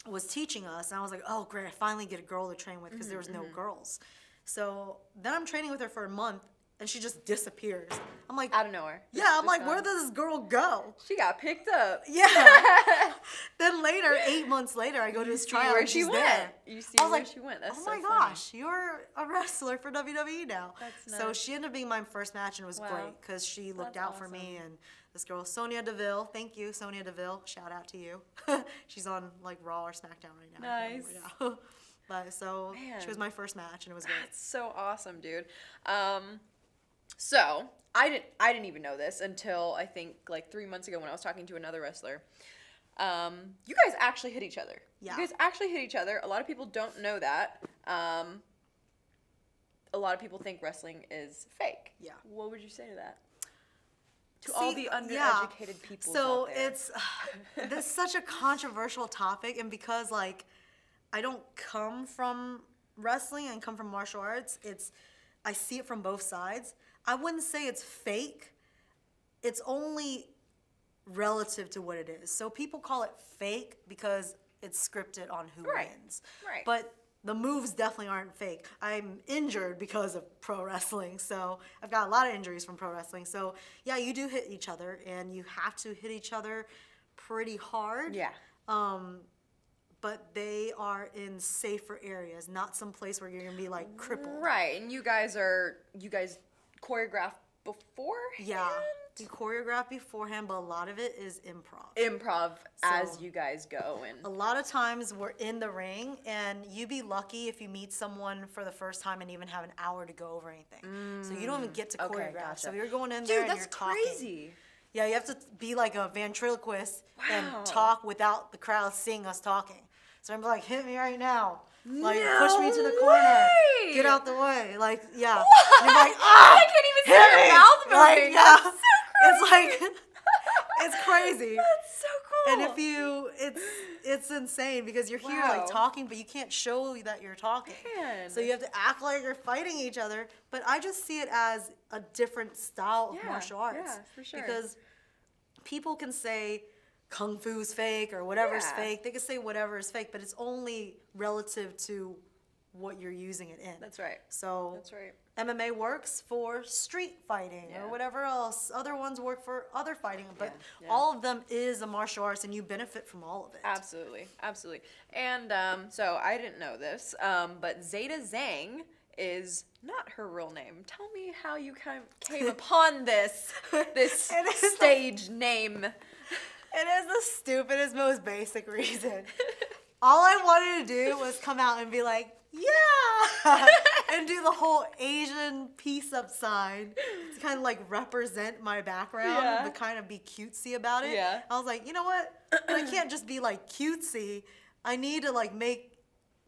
was teaching us, and I was like, oh great, I finally get a girl to train with because there was no girls. So then I'm training with her for a month, and she just disappears. I'm like, out of nowhere. Yeah, I'm like, where did this girl go? She got picked up. Yeah. Then later, 8 months later, I go to this tryout, and she's there. You see I was where like, she went. That's oh so my funny. gosh, you're a wrestler for WWE now. That's So nuts. she ended up being my first match, and it was great because she looked out for me. And this girl, Sonia Deville, thank you, Sonia Deville. Shout out to you. She's on like Raw or SmackDown right now. Nice. Yeah. But so Man. she was my first match, and it was great. That's so awesome, dude. So I didn't even know this until I think like 3 months ago when I was talking to another wrestler. You guys actually hit each other. Yeah. You guys actually hit each other. A lot of people don't know that. A lot of people think wrestling is fake. Yeah. What would you say to that? To all the undereducated yeah. people So out there. it's this is such a controversial topic, and because like I don't come from wrestling and come from martial arts, I see it from both sides. I wouldn't say it's fake. It's only relative to what it is. So people call it fake because it's scripted on who wins. Right. But the moves definitely aren't fake. I'm injured because of pro wrestling. So I've got a lot of injuries from pro wrestling. So yeah, you do hit each other, and you have to hit each other pretty hard. Yeah. but they are in safer areas, not some place where you're gonna be like crippled. Right, and you guys choreograph beforehand? Yeah, you choreograph beforehand, but a lot of it is improv. Improv as you guys go, and a lot of times we're in the ring, and you'd be lucky if you meet someone for the first time and even have an hour to go over anything. So you don't even get to choreograph. Gotcha. So you're going in there and you're talking. Dude, that's crazy. Yeah, you have to be like a ventriloquist and talk without the crowd seeing us talking. So I'm like, hit me right now. Like, push me to the corner. Get out the way. Like, yeah. And you're like, I can't even see your mouth moving. Like, yeah. That's so crazy. It's like, it's crazy. That's so cool. And if you, it's insane because you're here like talking, but you can't show that you're talking. Man. So you have to act like you're fighting each other. But I just see it as a different style of martial arts. Yeah, for sure. Because people can say kung fu's fake or whatever's fake. They can say whatever is fake, but it's only relative to what you're using it in. That's right. So that's right. MMA works for street fighting or whatever else. Other ones work for other fighting, but all of them is a martial arts, and you benefit from all of it. Absolutely, absolutely. And so I didn't know this, but Zeda ZHANG is not her real name. Tell me how you came upon this stage name. It is the stupidest, most basic reason. All I wanted to do was come out and be like, yeah, and do the whole Asian peace up sign to kind of like represent my background, but kind of be cutesy about it. Yeah. I was like, you know what? I can't just be like cutesy. I need to like make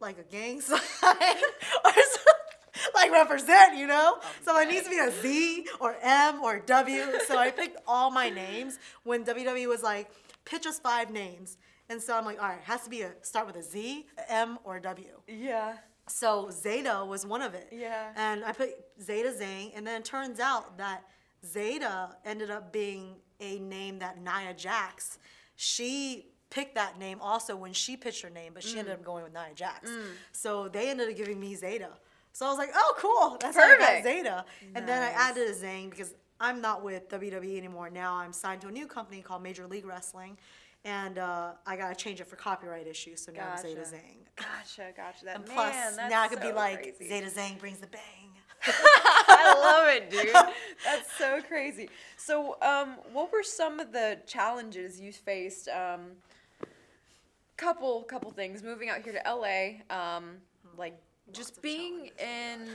like a gang sign or something, like represent, you know? So it needs to be a Z or M or W. So I picked all my names when WWE was like, pitch us 5 names. And so I'm like, all right, it has to be start with a Z, a M, or a W. Yeah. So Zeda was one of it. Yeah. And I put Zeda ZHANG, and then it turns out that Zeda ended up being a name that Nia Jax, she picked that name also when she pitched her name, but she ended up going with Nia Jax. So they ended up giving me Zeda. So I was like, oh, cool. That's how I got Zeda. And then I added a ZHANG because I'm not with WWE anymore. Now I'm signed to a new company called Major League Wrestling. And I got to change it for copyright issues, so now I'm Zeda ZHANG. Gotcha. And plus, now I could be like, crazy. Zeda ZHANG brings the bang. I love it, dude. That's so crazy. So, what were some of the challenges you faced? Couple things. Moving out here to LA, like just being in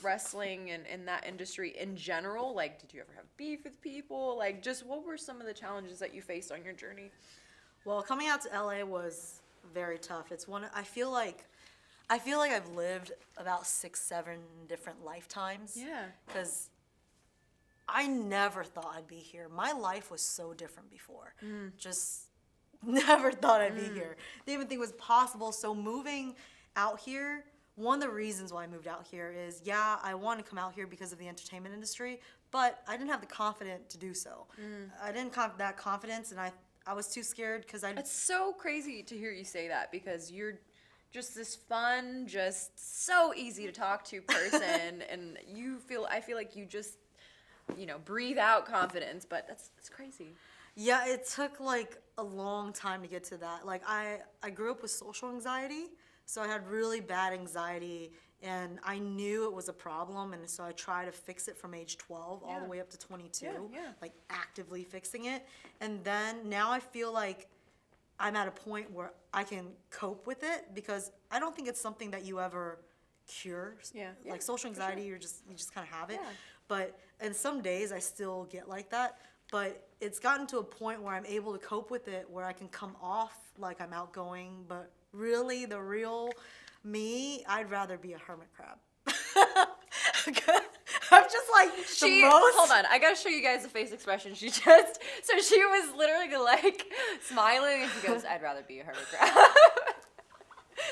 wrestling and in that industry in general. Like, did you ever have beef with people? Like, just what were some of the challenges that you faced on your journey? Well, coming out to LA was very tough. It's I feel like I've lived about 6-7 different lifetimes. Yeah. Because I never thought I'd be here. My life was so different before. Just never thought I'd be here. Didn't even think it was possible. So moving out here, one of the reasons why I moved out here is, I wanted to come out here because of the entertainment industry, but I didn't have the confidence to do so. I didn't have that confidence, and I was too scared because It's so crazy to hear you say that because you're just this fun, just so easy to talk to person, and I feel like you just, breathe out confidence, but that's crazy. Yeah, it took like a long time to get to that. Like I grew up with social anxiety, so I had really bad anxiety, and I knew it was a problem, and so I tried to fix it from age 12 all the way up to 22, like actively fixing it. And then now I feel like I'm at a point where I can cope with it because I don't think it's something that you ever cure. Like social anxiety, you just kind of have it. But and some days I still get like that. But it's gotten to a point where I'm able to cope with it, where I can come off like I'm outgoing, but really the real me, I'd rather be a hermit crab. I'm just like Hold on, I gotta show you guys the face expression she was literally like smiling and she goes, I'd rather be a hermit crab.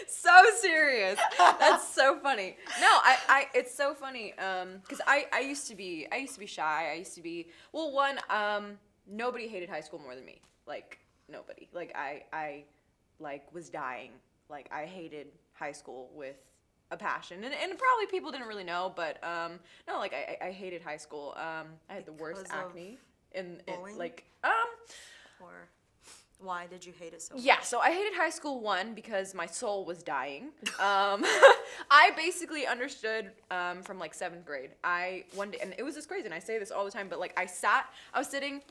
So serious. That's so funny. No, it's so funny because I used to be shy. I used to be nobody hated high school more than me. Like nobody. Like I was dying. Like I hated high school with a passion, and probably people didn't really know, but no, like I hated high school. I had the worst acne in bullying? like or Why did you hate it so much? Yeah, so I hated high school, one, because my soul was dying. I basically understood from like 7th grade. One day, and it was just crazy, and I say this all the time, but like I was sitting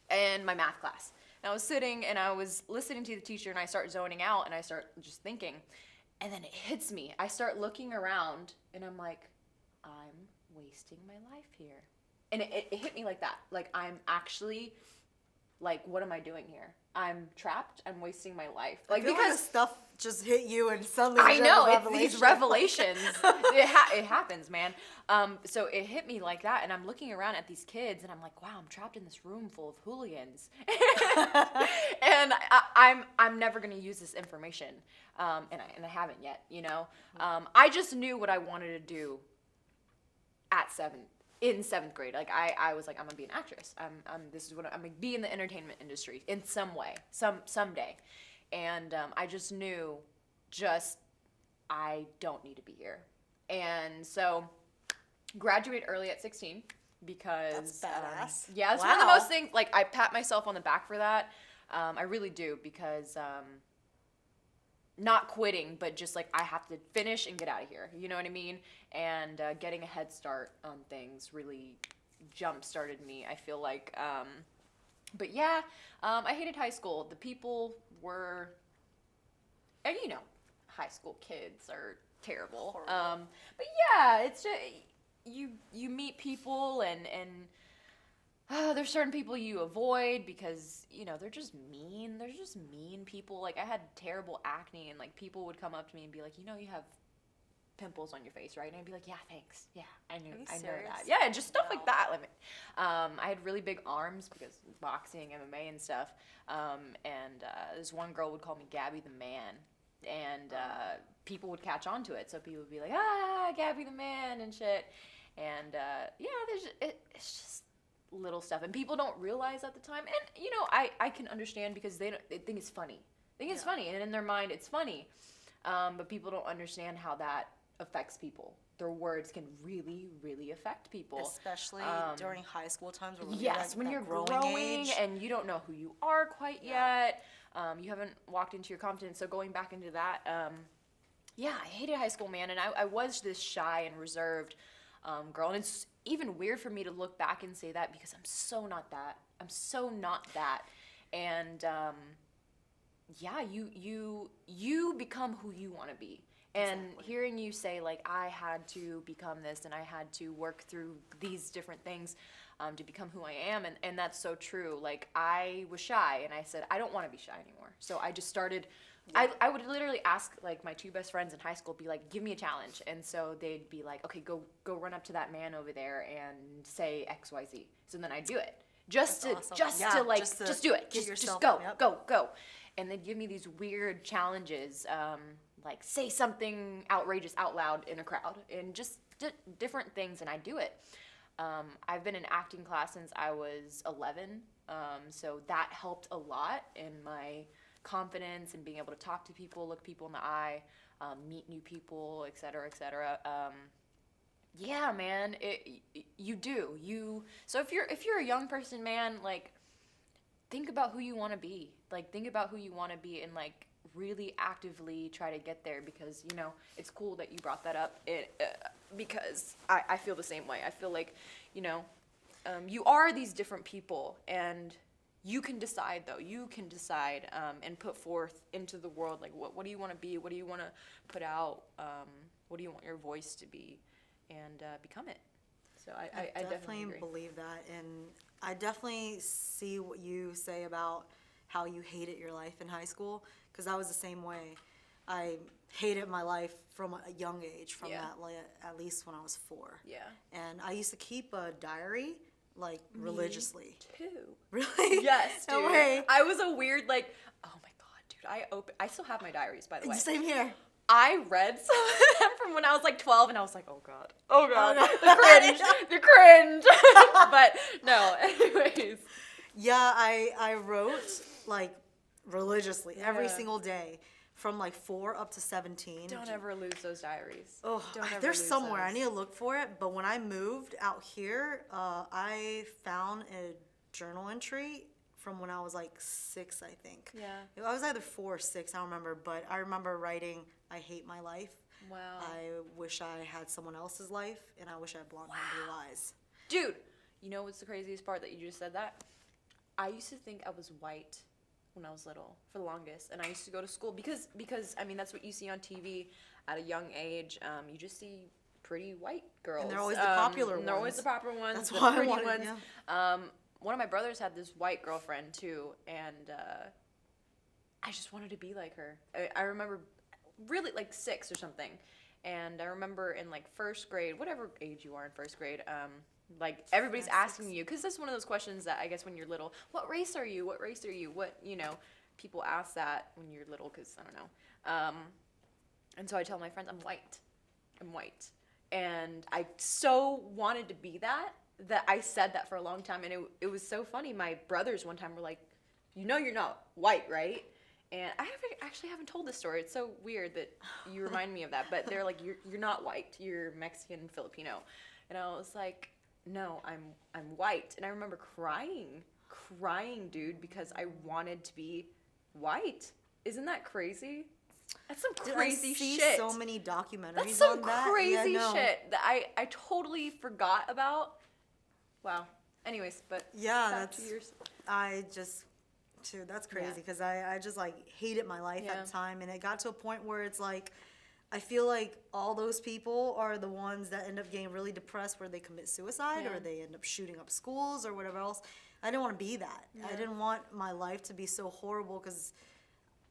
in my math class, and I was sitting and I was listening to the teacher, and I start zoning out, and I start just thinking, and then it hits me. I start looking around, and I'm like, I'm wasting my life here. And it hit me like that. Like, I'm actually, like, what am I doing here? I'm trapped. I'm wasting my life. Like, because stuff just hit you and suddenly I know, it's it's these revelations. It happens, man. So it hit me like that, and I'm looking around at these kids, and I'm like, wow, I'm trapped in this room full of hooligans. And I'm never going to use this information, and I haven't yet, you know. I just knew what I wanted to do in 7th grade. Like, I was like, I'm gonna be an actress. This is what I'm gonna be in the entertainment industry in some way, someday. And I just knew, I don't need to be here. And so, graduate early at 16 because That's badass. Yeah, it's one of the most things. Like, I pat myself on the back for that. I really do, because not quitting, but just like I have to finish and get out of here. You know what I mean? And getting a head start on things really jump-started me, I feel like. But yeah, I hated high school. The people were, and you know, high school kids are terrible. But yeah, it's just, you meet people, and there's certain people you avoid because, you know, they're just mean. They're just mean people. Like, I had terrible acne, and like people would come up to me and be like, you know, you have pimples on your face, right? And I'd be like, yeah, thanks. Yeah, I know that. Yeah, just stuff like that. Like, I had really big arms because boxing, MMA, and stuff. And this one girl would call me Gabby the Man, and people would catch on to it. So people would be like, Gabby the Man and shit. And yeah, it's just little stuff, and people don't realize at the time. And you know, I can understand, because they think it's funny. It's funny, and in their mind it's funny. But people don't understand how that affects people. Their words can really, really affect people, especially during high school times. When you're growing and you don't know who you are quite yet. You haven't walked into your confidence. So going back into that, yeah, I hated high school, man, and I was this shy and reserved girl, and it's even weird for me to look back and say that, because I'm so not that. And yeah, you become who you want to be. And hearing you say, like, I had to become this, and I had to work through these different things to become who I am, and that's so true. Like, I was shy, and I said, I don't want to be shy anymore. So I just started. I would literally ask, like, my 2 best friends in high school, be like, give me a challenge. And so they'd be like, okay, go run up to that man over there and say XYZ. So then I'd do it. Just to do it. Just go. And they'd give me these weird challenges, like say something outrageous out loud in a crowd, and just different things, and I'd do it. I've been in acting class since I was 11, so that helped a lot in my confidence and being able to talk to people, look people in the eye, meet new people, et cetera, et cetera. Yeah, man, you do. So if you're a young person, man, like, think about who you want to be. Like, think about who you want to be, and like really actively try to get there, because, you know, it's cool that you brought that up. Because I feel the same way. I feel like, you know, you are these different people, and you can decide, though. You can decide and put forth into the world, like, what do you want to be? What do you want to put out? What do you want your voice to be? And become it. So I definitely agree. Believe that, and I definitely see what you say about how you hated your life in high school, because I was the same way. I hated my life from a young age, at least when I was 4. Yeah. And I used to keep a diary, like, religiously. Me too. Really? Yes, dude. No way. I was a weird, like, oh my god, dude. I still have my diaries, by the way. Same here. I read some of them from when I was like 12, and I was like, oh god, the cringe. But no, anyways. Yeah, I wrote, like, religiously every single day from like 4 up to 17. Don't ever lose those diaries. Oh, there's somewhere. I need to look for it. But when I moved out here, I found a journal entry from when I was like 6, I think. Yeah. I was either 4 or 6, I don't remember, but I remember writing, I hate my life. Wow. I wish I had someone else's life, and I wish I had blonde hair and blue eyes. Dude, you know what's the craziest part that you just said that? I used to think I was white when I was little for the longest, and I used to go to school because I mean that's what you see on TV at a young age. You just see pretty white girls, And they're always the popular ones. They're always the popular ones, That's the why I pretty wanted, ones. yeah. One of my brothers had this white girlfriend too, and I just wanted to be like her. I remember really like 6 or something, and I remember in like first grade, whatever age you are in first grade, like everybody's asking you, because that's one of those questions that I guess when you're little, what race are you? What race are you? What, you know, people ask that when you're little because I don't know. And so I tell my friends, I'm white. I'm white. And I so wanted to be that I said that for a long time. And it was so funny. My brothers one time were like, you know you're not white, right? And I actually haven't told this story. It's so weird that you remind me of that. But they're like, you're not white. You're Mexican, Filipino. And I was like, no, I'm white. And I remember crying, dude, because I wanted to be white. Isn't that crazy? That's some crazy I see shit. So many documentaries That's some on that. crazy Yeah, shit that I totally forgot about. Wow. Anyways, but yeah, back to yours. I just, too, that's crazy because I just like hated my life at the time, and it got to a point where it's like, I feel like all those people are the ones that end up getting really depressed where they commit suicide or they end up shooting up schools or whatever else. I didn't want to be that. I didn't want my life to be so horrible because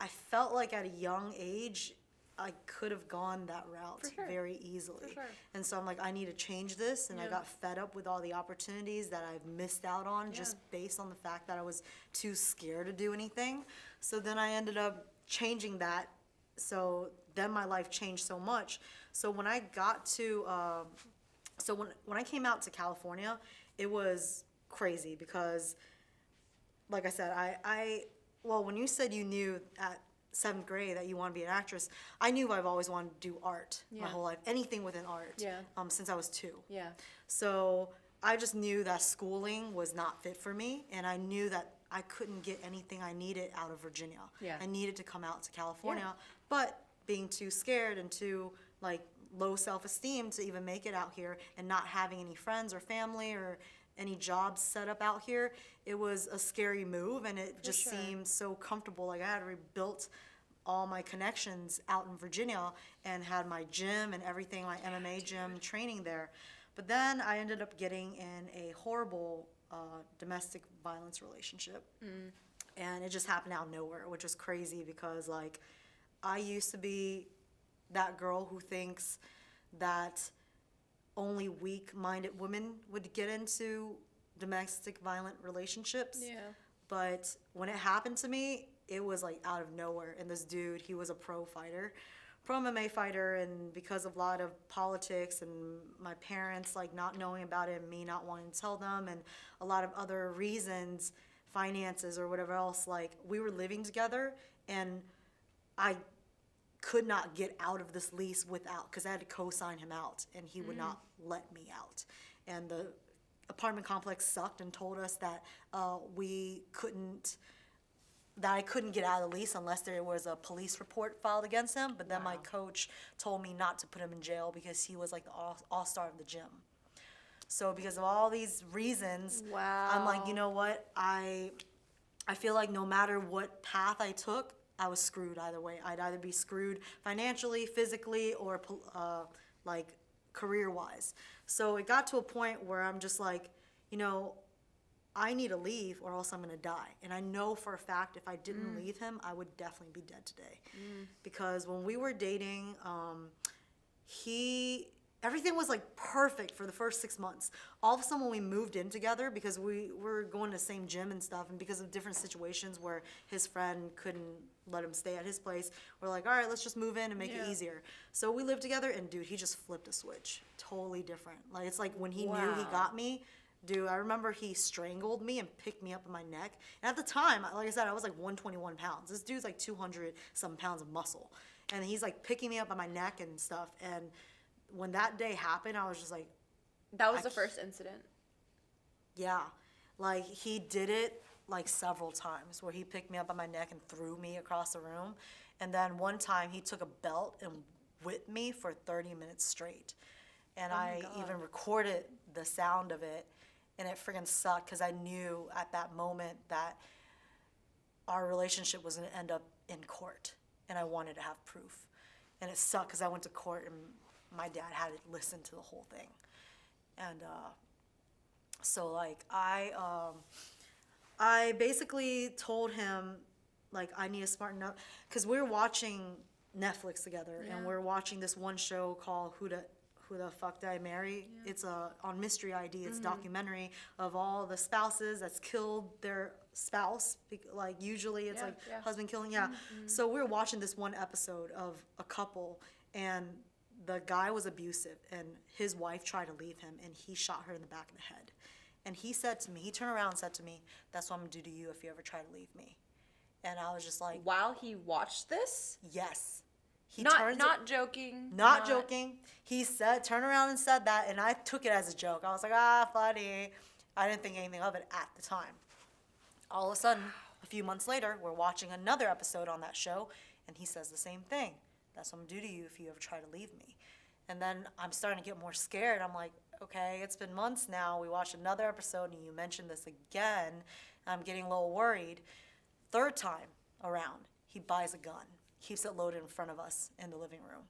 I felt like at a young age I could have gone that route very easily. For sure. And so I'm like, I need to change this, and I got fed up with all the opportunities that I've missed out on just based on the fact that I was too scared to do anything. So then I ended up changing that. So then my life changed so much. So when I got to, when I came out to California, it was crazy because, like I said, well, when you said you knew at 7th grade that you want to be an actress, I knew I've always wanted to do art my whole life, anything within art, since I was 2. Yeah. So I just knew that schooling was not fit for me, and I knew that I couldn't get anything I needed out of Virginia. Yeah. I needed to come out to California, but being too scared and too like low self-esteem to even make it out here, and not having any friends or family or any jobs set up out here, it was a scary move, and it just seemed so comfortable. Like I had rebuilt all my connections out in Virginia and had my gym and everything, my MMA gym training there. But then I ended up getting in a horrible domestic violence relationship. And it just happened out of nowhere, which was crazy because like I used to be that girl who thinks that only weak-minded women would get into domestic violent relationships. Yeah. But when it happened to me, it was like out of nowhere. And this dude, he was a pro MMA fighter, and because of a lot of politics and my parents like not knowing about it and me not wanting to tell them and a lot of other reasons, finances or whatever else, like we were living together and I could not get out of this lease without, because I had to co-sign him out and he would not let me out. And the apartment complex sucked and told us that I couldn't get out of the lease unless there was a police report filed against him. But then my coach told me not to put him in jail because he was like the all-star of the gym. So because of all these reasons, I'm like, you know what? I feel like no matter what path I took, I was screwed either way. I'd either be screwed financially, physically, or like career-wise. So it got to a point where I'm just like, you know, I need to leave or else I'm gonna die. And I know for a fact if I didn't leave him, I would definitely be dead today. Because when we were dating, everything was like perfect for the first 6 months. All of a sudden when we moved in together, because we were going to the same gym and stuff, and because of different situations where his friend couldn't let him stay at his place, we're like, all right, let's just move in and make it easier. So we lived together, and dude, he just flipped a switch. Totally different. Like it's like when he knew he got me, dude, I remember he strangled me and picked me up in my neck. And at the time, like I said, I was like 121 pounds. This dude's like 200 some pounds of muscle. And he's like picking me up by my neck and stuff. And when that day happened, I was just like... That was the first incident? Yeah. Like, he did it, like several times where he picked me up by my neck and threw me across the room. And then one time he took a belt and whipped me for 30 minutes straight. And I even recorded the sound of it, and it friggin' sucked because I knew at that moment that our relationship was going to end up in court, and I wanted to have proof. And it sucked because I went to court, and my dad had to listen to the whole thing. And so, like, I basically told him, like, I need to smarten up, because we're watching Netflix together, and we're watching this one show called Who the Fuck Did I Marry? Yeah. It's on Mystery ID. It's a documentary of all the spouses that's killed their spouse. Like usually it's husband killing. Yeah. So we were watching this one episode of a couple, and the guy was abusive, and his wife tried to leave him, and he shot her in the back of the head. And he said to me, he turned around and said to me, "That's what I'm gonna do to you if you ever try to leave me." And I was just like, while he watched this? Yes. He not joking. Not joking. He turned around and said that, and I took it as a joke. I was like, funny. I didn't think anything of it at the time. All of a sudden, a few months later, we're watching another episode on that show, and he says the same thing. "That's what I'm gonna do to you if you ever try to leave me." And then I'm starting to get more scared. I'm like, okay, it's been months now. We watched another episode, and you mentioned this again. I'm getting a little worried. Third time around, he buys a gun. Keeps it loaded in front of us in the living room.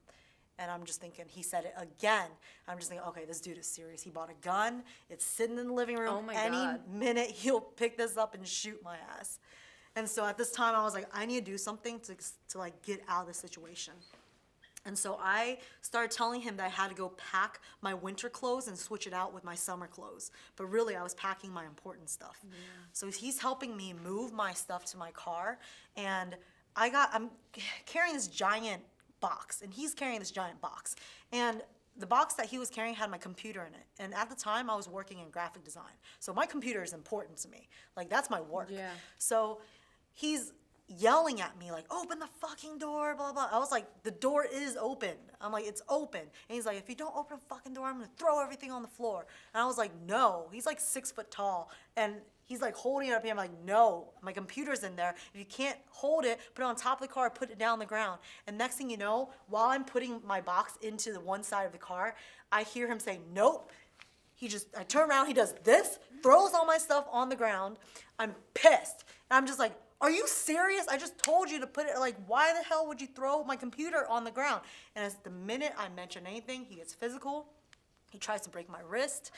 And I'm just thinking, he said it again. I'm just thinking, okay, this dude is serious. He bought a gun. It's sitting in the living room. Oh my Any God. minute, he'll pick this up and shoot my ass. And so at this time, I was like, I need to do something to like get out of the situation. And so I started telling him that I had to go pack my winter clothes and switch it out with my summer clothes. But really, I was packing my important stuff. Yeah. So he's helping me move my stuff to my car. And I'm carrying this giant box, and he's carrying this giant box. And the box that he was carrying had my computer in it. And at the time, I was working in graphic design. So my computer is important to me. Like, that's my work. Yeah. So he's yelling at me, like, "Open the fucking door, blah, blah." I was like, "The door is open." I'm like, "It's open." And he's like, "If you don't open the fucking door, I'm going to throw everything on the floor." And I was like, "No." He's like 6 foot tall. And he's like holding it up here. I'm like, "No, my computer's in there. If you can't hold it, put it on top of the car, put it down on the ground." And next thing you know, while I'm putting my box into the one side of the car, I hear him say, "Nope." I turn around, he does this, throws all my stuff on the ground. I'm pissed. And I'm just like, "Are you serious? I just told you to put it, like, why the hell would you throw my computer on the ground?" And as the minute I mention anything, he gets physical. He tries to break my wrist.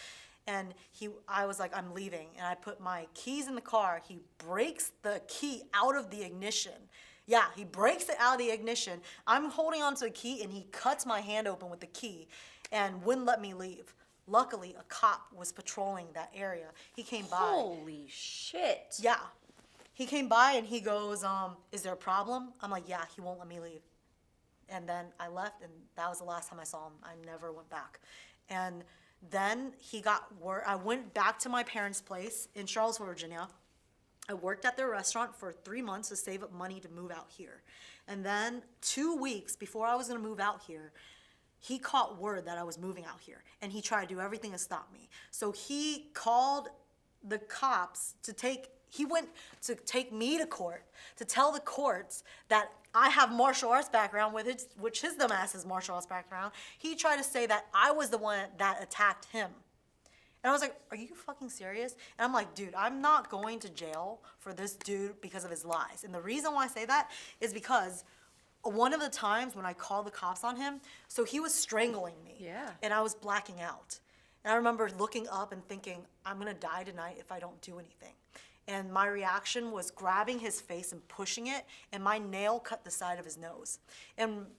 And I was like, "I'm leaving." And I put my keys in the car. He breaks the key out of the ignition. Yeah, he breaks it out of the ignition. I'm holding onto the key, and he cuts my hand open with the key and wouldn't let me leave. Luckily, a cop was patrolling that area. He came by. Holy shit. Yeah. He came by, and he goes, "Is there a problem?" I'm like, "Yeah, he won't let me leave." And then I left, and that was the last time I saw him. I never went back. And then I went back to my parents' place in Charlottesville, Virginia. I worked at their restaurant for 3 months to save up money to move out here. And then 2 weeks before I was going to move out here, he caught word that I was moving out here, and he tried to do everything to stop me. So he called the cops he went to take me to court to tell the courts that I have martial arts background, which his dumbass has martial arts background. He tried to say that I was the one that attacked him. And I was like, "Are you fucking serious?" And I'm like, "Dude, I'm not going to jail for this dude because of his lies." And the reason why I say that is because one of the times when I called the cops on him, so he was strangling me. Yeah. And I was blacking out. And I remember looking up and thinking, "I'm going to die tonight if I don't do anything." And my reaction was grabbing his face and pushing it, and my nail cut the side of his nose. And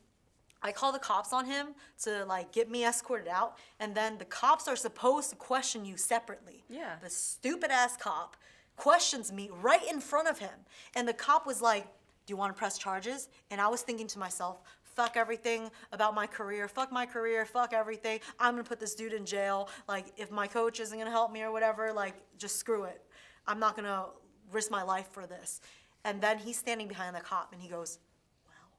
I called the cops on him to, like, get me escorted out, and then the cops are supposed to question you separately. Yeah. The stupid-ass cop questions me right in front of him. And the cop was like, "Do you want to press charges?" And I was thinking to myself, fuck everything about my career, fuck everything. I'm going to put this dude in jail. Like, if my coach isn't going to help me or whatever, like, just screw it. I'm not going to risk my life for this. And then he's standing behind the cop, and he goes, "Well,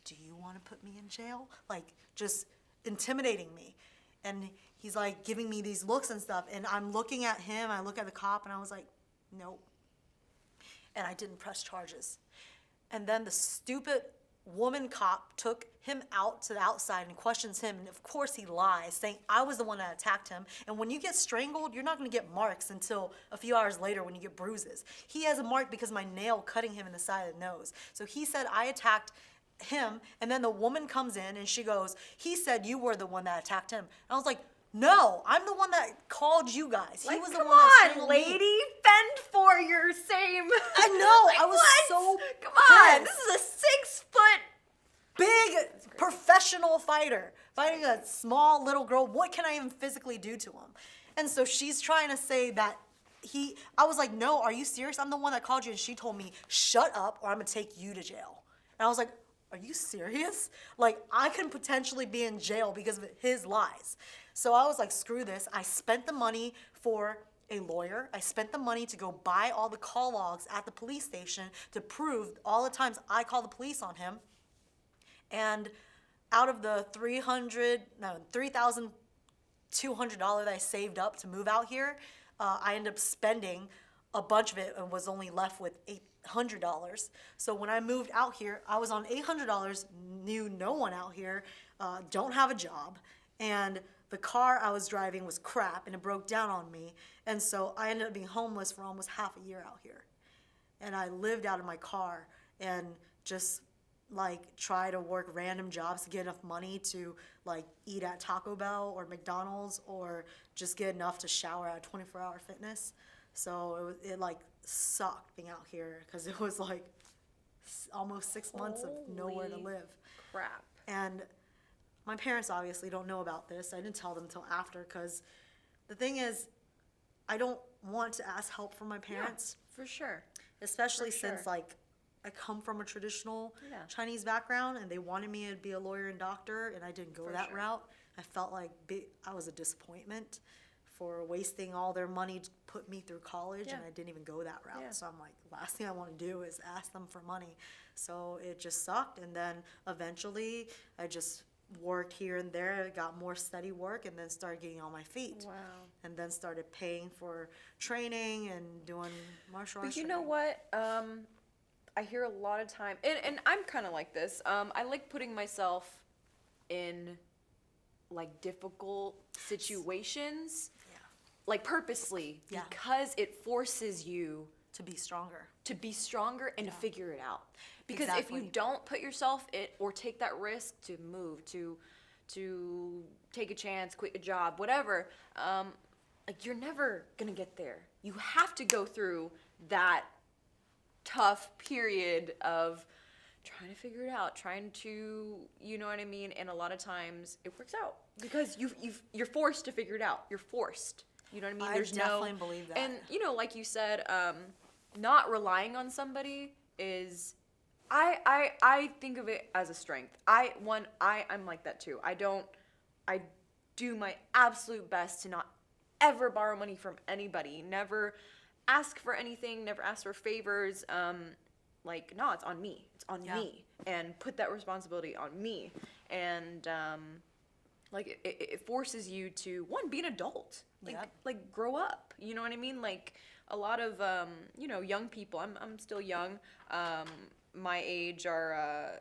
do you want to put me in jail?" Like, just intimidating me. And he's, like, giving me these looks and stuff. And I'm looking at him, I look at the cop, and I was like, Nope. And I didn't press charges. And then the stupid woman cop took him out to the outside and questions him. And of course he lies, saying I was the one that attacked him. And when you get strangled, you're not going to get marks until a few hours later when you get bruises. He has a mark because my nail cutting him in the side of the nose. So he said I attacked him. And then the woman comes in and she goes, he said you were the one that attacked him. And I was like, no, I'm the one that called you guys. He was the one that strangled me. Come on, lady. Fend for your same. I know. Like, I was what? so Come on. pissed. This is a 6-foot. Big professional fighter fighting a small little girl. What can I even physically do to him? And so she's trying to say that I was like, no, are you serious? I'm the one that called you. And she told me, shut up or I'm going to take you to jail. And I was like, are you serious? Like, I can potentially be in jail because of his lies. So I was like, screw this. I spent the money for a lawyer. I spent the money to go buy all the call logs at the police station to prove all the times I called the police on him. And out of the $3,200 that I saved up to move out here, I ended up spending a bunch of it and was only left with $800. So when I moved out here, I was on $800, knew no one out here, don't have a job, and the car I was driving was crap and it broke down on me. And so I ended up being homeless for almost half a year out here. And I lived out of my car and just like try to work random jobs to get enough money to like eat at Taco Bell or McDonald's or just get enough to shower at 24-hour fitness. So it like sucked being out here because it was like almost 6 months of nowhere to live. Crap. And my parents obviously don't know about this. I didn't tell them until after because the thing is, I don't want to ask help from my parents. Yeah, for sure. Especially For since sure. like I come from a traditional Yeah. Chinese background and they wanted me to be a lawyer and doctor and I didn't go For that sure. route. I felt like I was a disappointment for wasting all their money to put me through college and Yeah. I didn't even go that route. Yeah. So I'm like, last thing I want to do is ask them for money. So it just sucked. And then eventually I just worked here and there, got more steady work and then started getting on my feet. Wow. And then started paying for training and doing martial arts. But you know what? I hear a lot of time, and I'm kind of like this. I like putting myself in like difficult situations, like purposely, Yeah. because it forces you to be stronger. to be stronger and to figure it out. Because if Exactly. you don't put yourself in or take that risk to move, to take a chance, quit a job, whatever, like you're never gonna get there. You have to go through that tough period of trying to figure it out, trying to, you know what I mean? And a lot of times it works out because you're forced to figure it out. You're forced. You know what I mean? I definitely believe that. And you know, like you said, not relying on somebody is, I think of it as a strength. I'm like that too. I do my absolute best to not ever borrow money from anybody. Never ask for anything. Never ask for favors. Like, no, it's on me. It's on me. And put that responsibility on me. And like it forces you to, one, be an adult. Like grow up. You know what I mean? Like a lot of you know, young people. I'm still young. My age are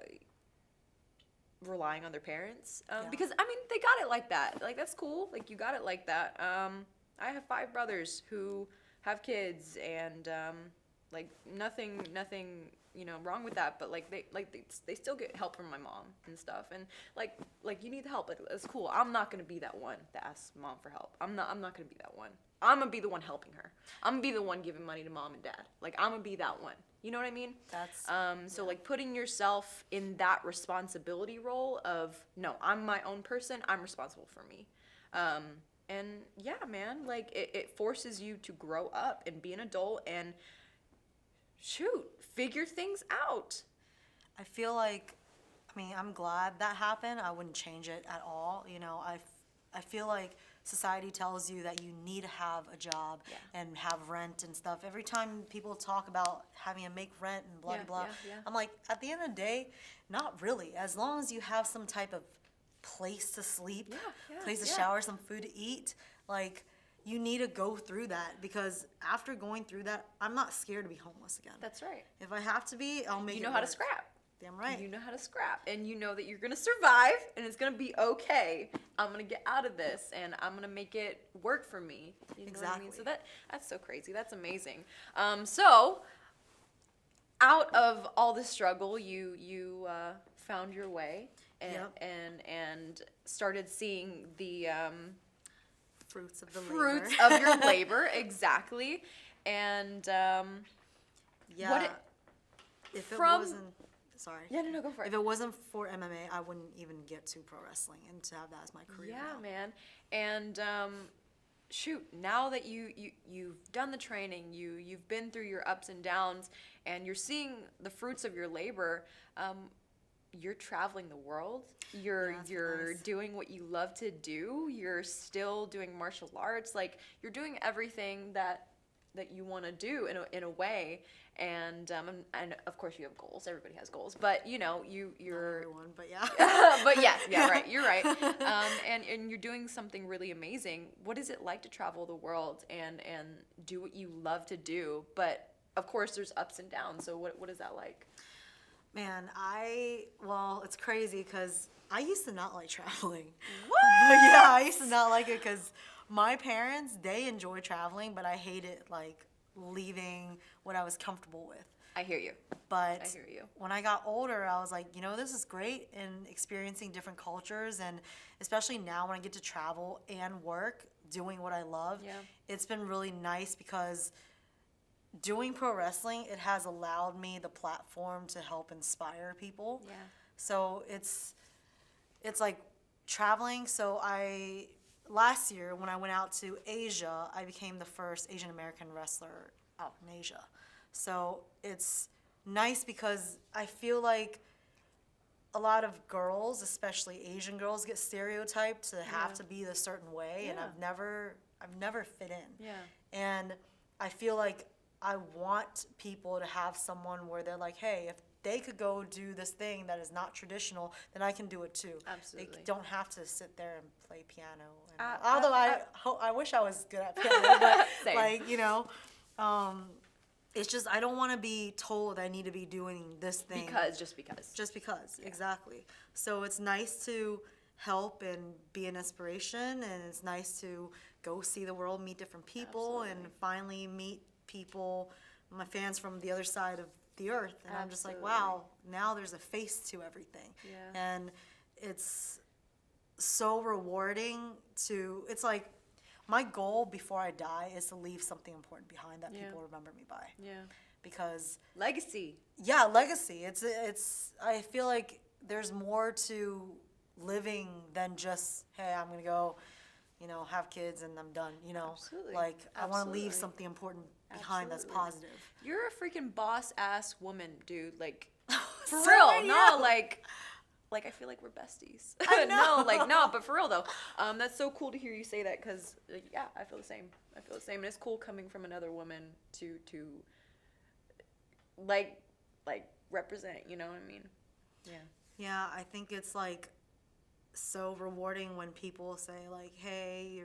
relying on their parents because I mean they got it like that. Like that's cool. Like you got it like that. I have 5 brothers who have kids and like nothing you know wrong with that, but like they still get help from my mom and stuff, and like you need the help. Like that's cool. I'm not gonna be that one that asks mom for help. I'm not gonna be that one. I'm gonna be the one helping her. I'm gonna be the one giving money to mom and dad. Like I'm gonna be that one. You know what I mean? That's so like putting yourself in that responsibility role of, no, I'm my own person. I'm responsible for me. And yeah, man, like it forces you to grow up and be an adult and figure things out. I feel like, I mean, I'm glad that happened. I wouldn't change it at all. You know, I feel like society tells you that you need to have a job and have rent and stuff. Every time people talk about having to make rent and blah, blah, blah, I'm like, at the end of the day, not really. As long as you have some type of place to sleep, place to shower, some food to eat, like, you need to go through that, because after going through that, I'm not scared to be homeless again. That's right. If I have to be, I'll make it. You know how to work. scrap. Damn right. You know how to scrap, and you know that you're gonna survive, and it's gonna be okay. I'm gonna get out of this, and I'm gonna make it work for me. You know what I mean? Exactly. So that's so crazy. That's amazing. So out of all the struggle, you found your way, and Yep. and started seeing the Fruits of the fruits labor. of your labor, exactly. And Yeah. what it, if it from- wasn't, sorry. yeah, no, go for it. If it wasn't for MMA, I wouldn't even get to pro wrestling and to have that as my career. Yeah, now. man. And shoot, now that you've done the training, you've been through your ups and downs, and you're seeing the fruits of your labor. You're traveling the world. You're Yeah, it's been you're nice. doing what you love to do. You're still doing martial arts. Like, you're doing everything that you want to do in a way. And of course you have goals. Everybody has goals, but you know Not you're everyone, but yeah. but yes, yeah, right. You're right. And you're doing something really amazing. What is it like to travel the world and do what you love to do? But of course, there's ups and downs. So what is that like? Man, well, it's crazy because I used to not like traveling. What? But yeah, I used to not like it because my parents, they enjoy traveling, but I hated like leaving what I was comfortable with. I hear you. But I hear you. when I got older, I was like, this is great in experiencing different cultures, and especially now when I get to travel and work doing what I love, Yeah. it's been really nice because doing pro wrestling, it has allowed me the platform to help inspire people. Yeah. So it's like traveling. So last year when I went out to Asia, I became the first Asian American wrestler out in Asia. So it's nice because I feel like a lot of girls, especially Asian girls, get stereotyped to have Yeah. to be a certain way, and Yeah. I've never fit in. Yeah. And I feel like I want people to have someone where they're like, hey, if they could go do this thing that is not traditional, then I can do it too. Absolutely. They don't have to sit there and play piano. And, Uh, although uh, I wish I was good at piano, but Same. like, it's just I don't want to be told I need to be doing this thing. Just because. Just because, Yeah. exactly. So it's nice to help and be an inspiration, and it's nice to go see the world, meet different people, and Absolutely. finally meet people, my fans from the other side of the earth. And I'm just like, Absolutely. wow, now there's a face to everything. Yeah. And it's so rewarding it's like, my goal before I die is to leave something important behind that Yeah. people remember me by. Yeah. Because Legacy. yeah, legacy. It's I feel like there's more to living than just, hey, I'm gonna go, have kids and I'm done. Absolutely. Like I want to leave Absolutely. something important behind that's Absolutely. positive. You're a freaking boss ass woman, dude. Like, for So real. are No, you. like I feel like we're besties. I know. No, but for real though. That's so cool to hear you say that because yeah, I feel the same. And it's cool coming from another woman to like represent. You know what I mean? Yeah. Yeah, I think it's like so rewarding when people say like, hey,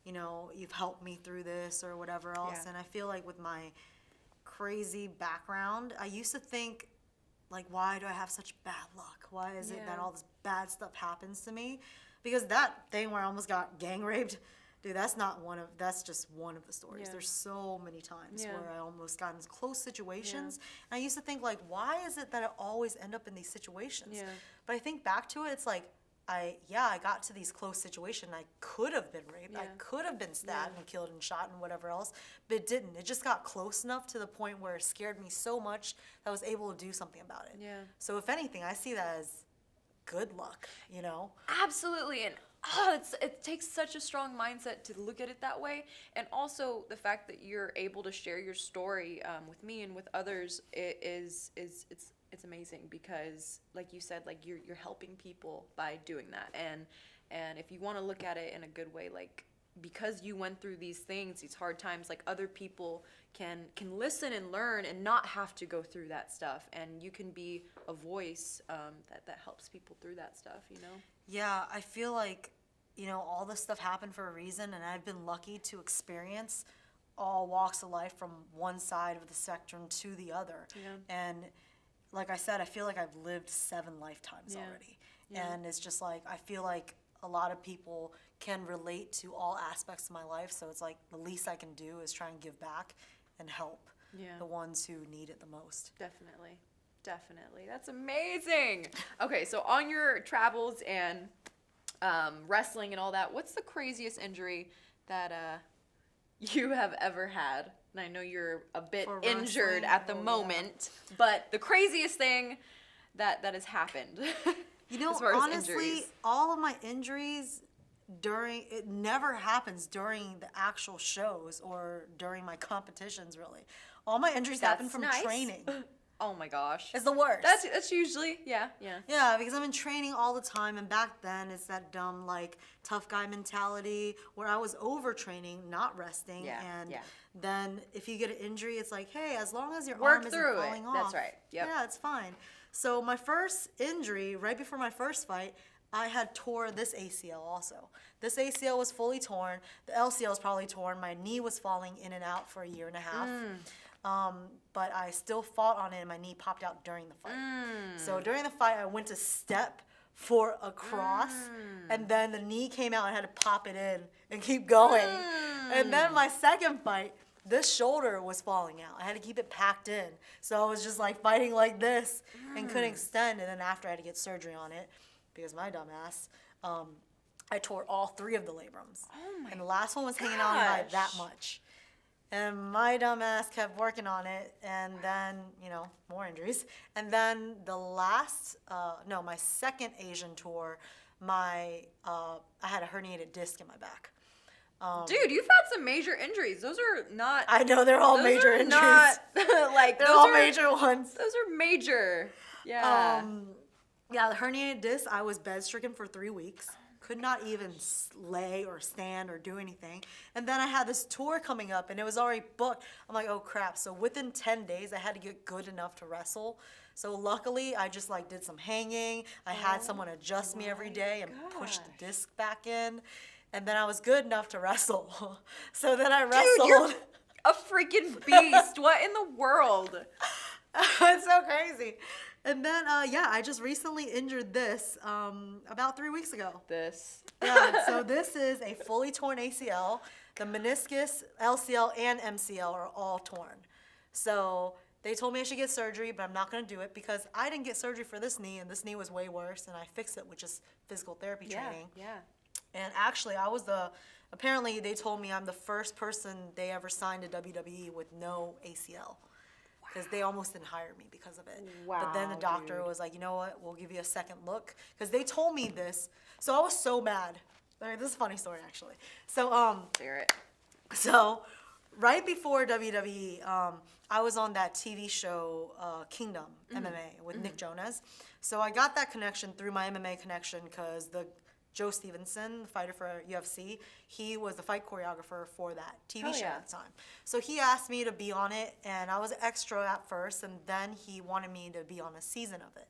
you've helped me through this or whatever else. Yeah. And I feel like with my crazy background, I used to think, like, why do I have such bad luck? Why is it that Yeah. all this bad stuff happens to me? Because that thing where I almost got gang raped, dude, that's just one of the stories. Yeah. There's so many times Yeah. where I almost got in close situations. And I used to think, like, why is it that I always end up in these situations? Yeah. But I think back to it, it's like, I got to these close situations. I could have been raped. I Yeah. could have been stabbed Yeah. and killed and shot and whatever else, but it didn't. It just got close enough to the point where it scared me so much that I was able to do something about it. Yeah. So if anything, I see that as good luck, Absolutely, and it takes such a strong mindset to look at it that way, and also the fact that you're able to share your story with me and with others it's amazing because, like you said, like you're helping people by doing that, and if you want to look at it in a good way, like because you went through these things, these hard times, like other people can listen and learn and not have to go through that stuff, and you can be a voice that helps people through that stuff, Yeah, I feel like, all this stuff happened for a reason, and I've been lucky to experience all walks of life from one side of the spectrum to the other. Yeah. And like I said, I feel like I've lived 7 lifetimes Yeah. already. Yeah. And it's just like, I feel like a lot of people can relate to all aspects of my life. So it's like the least I can do is try and give back and help Yeah. the ones who need it the most. Definitely. Definitely. That's amazing. Okay, so on your travels and wrestling and all that, what's the craziest injury that you have ever had? And I know you're a bit For injured wrestling? at the Oh, yeah. moment, but the craziest thing that has happened. as far as Honestly, injuries. all of my injuries it never happens during the actual shows or during my competitions, really. All my injuries happen That's from nice. training. Oh my gosh. It's the worst. That's usually, yeah. Yeah, because I'm in training all the time, and back then it's that dumb, like, tough guy mentality where I was overtraining, not resting, Yeah, and yeah. then if you get an injury, it's like, hey, as long as your Work arm isn't through it. falling off. That's right. Yep. Yeah, it's fine. So my first injury, right before my first fight, I had tore this ACL also. This ACL was fully torn. The LCL was probably torn. My knee was falling in and out for a year and a half. But I still fought on it, and my knee popped out during the fight. So during the fight, I went to step for a cross, and then the knee came out and I had to pop it in and keep going. And then my second fight, this shoulder was falling out. I had to keep it packed in. So I was just like fighting like this and couldn't extend. And then after I had to get surgery on it because my dumb ass, I tore all 3 of the labrums. Oh my and the last one was hanging on by that gosh. much. And my dumb ass kept working on it, and then, more injuries. And then my second Asian tour, I had a herniated disc in my back. Dude, you've had some major injuries. Those are not. I know they're all those major are injuries. Not, like They're those all are, major ones. Those are major. Yeah. Yeah, the herniated disc, I was bed-stricken for 3 weeks. Could not even lay or stand or do anything. And then I had this tour coming up, and it was already booked. I'm like, oh, crap. So within 10 days, I had to get good enough to wrestle. So luckily, I just, did some hanging. I had someone adjust me every day and push the disc back in. And then I was good enough to wrestle. So then I wrestled. Dude, you're a freaking beast. What in the world? It's so crazy. And then, I just recently injured this about 3 weeks ago. Yeah, so this is a fully torn ACL. The meniscus, LCL, and MCL are all torn. So they told me I should get surgery, but I'm not going to do it because I didn't get surgery for this knee, and this knee was way worse, and I fixed it with just physical therapy training. Yeah. And actually, apparently they told me I'm the first person they ever signed to WWE with no ACL. Because they almost didn't hire me because of it. But then the Wow, doctor dude. was like, you know what, we'll give you a second look. Because they told me this. So I was so mad. This is a funny story, actually. So, Hear it. so right before WWE, I was on that TV show, Kingdom MMA with Nick Jonas. So I got that connection through my MMA connection because Joe Stevenson, the fighter for UFC, he was the fight choreographer for that TV show at the time. So he asked me to be on it, and I was an extra at first, and then he wanted me to be on a season of it.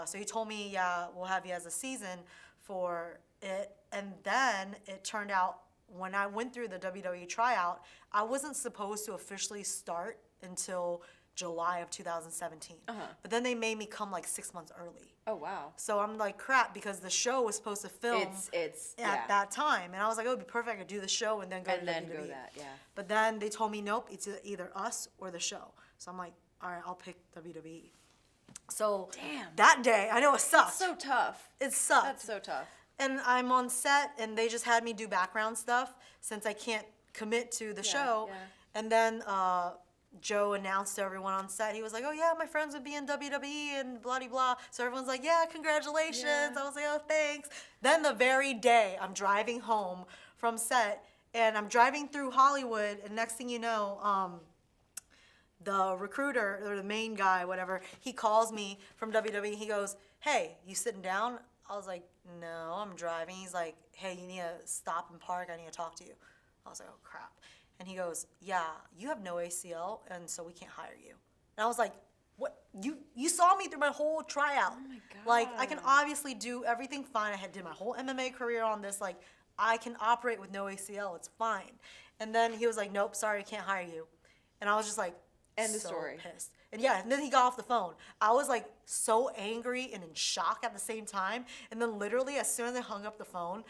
So he told me, yeah, we'll have you as a season for it. And then it turned out when I went through the WWE tryout, I wasn't supposed to officially start until July of 2017. But then they made me come 6 months early. Oh, wow. So I'm like, crap, because the show was supposed to film at that time. And I was like, oh, it'd be perfect. I could do the show and then go to WWE. But then they told me, nope, it's either us or the show. So I'm like, all right, I'll pick WWE. So that day, I know it sucked. That's so tough. It sucked. That's so tough. And I'm on set, and they just had me do background stuff since I can't commit to the show. And then Joe announced to everyone on set, he was like, oh, yeah, my friends would be in WWE and blah, blah, blah. So everyone's like, yeah, congratulations. Yeah. I was like, oh, thanks. Then the very day, I'm driving home from set, and I'm driving through Hollywood, and next thing you know, the recruiter, or the main guy, whatever, he calls me from WWE. He goes, hey, you sitting down? I was like, no, I'm driving. He's like, hey, you need to stop and park. I need to talk to you. I was like, oh, crap. And he goes, yeah, you have no ACL, and so we can't hire you. And I was like, what you saw me through my whole tryout. Oh my Like, I can God. obviously do everything fine. I had did my whole MMA career on this. Like, I can operate with no ACL. It's fine. And then he was like, nope, sorry, I can't hire you. And I was just like, End of so story. pissed. And yeah, and then he got off the phone. I was like so angry and in shock at the same time. And then literally, as soon as I hung up the phone,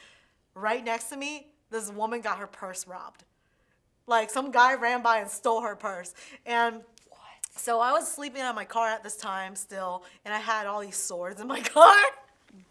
right next to me, this woman got her purse robbed. Like, some guy ran by and stole her purse. And so I was sleeping in my car at this time still, and I had all these swords in my car.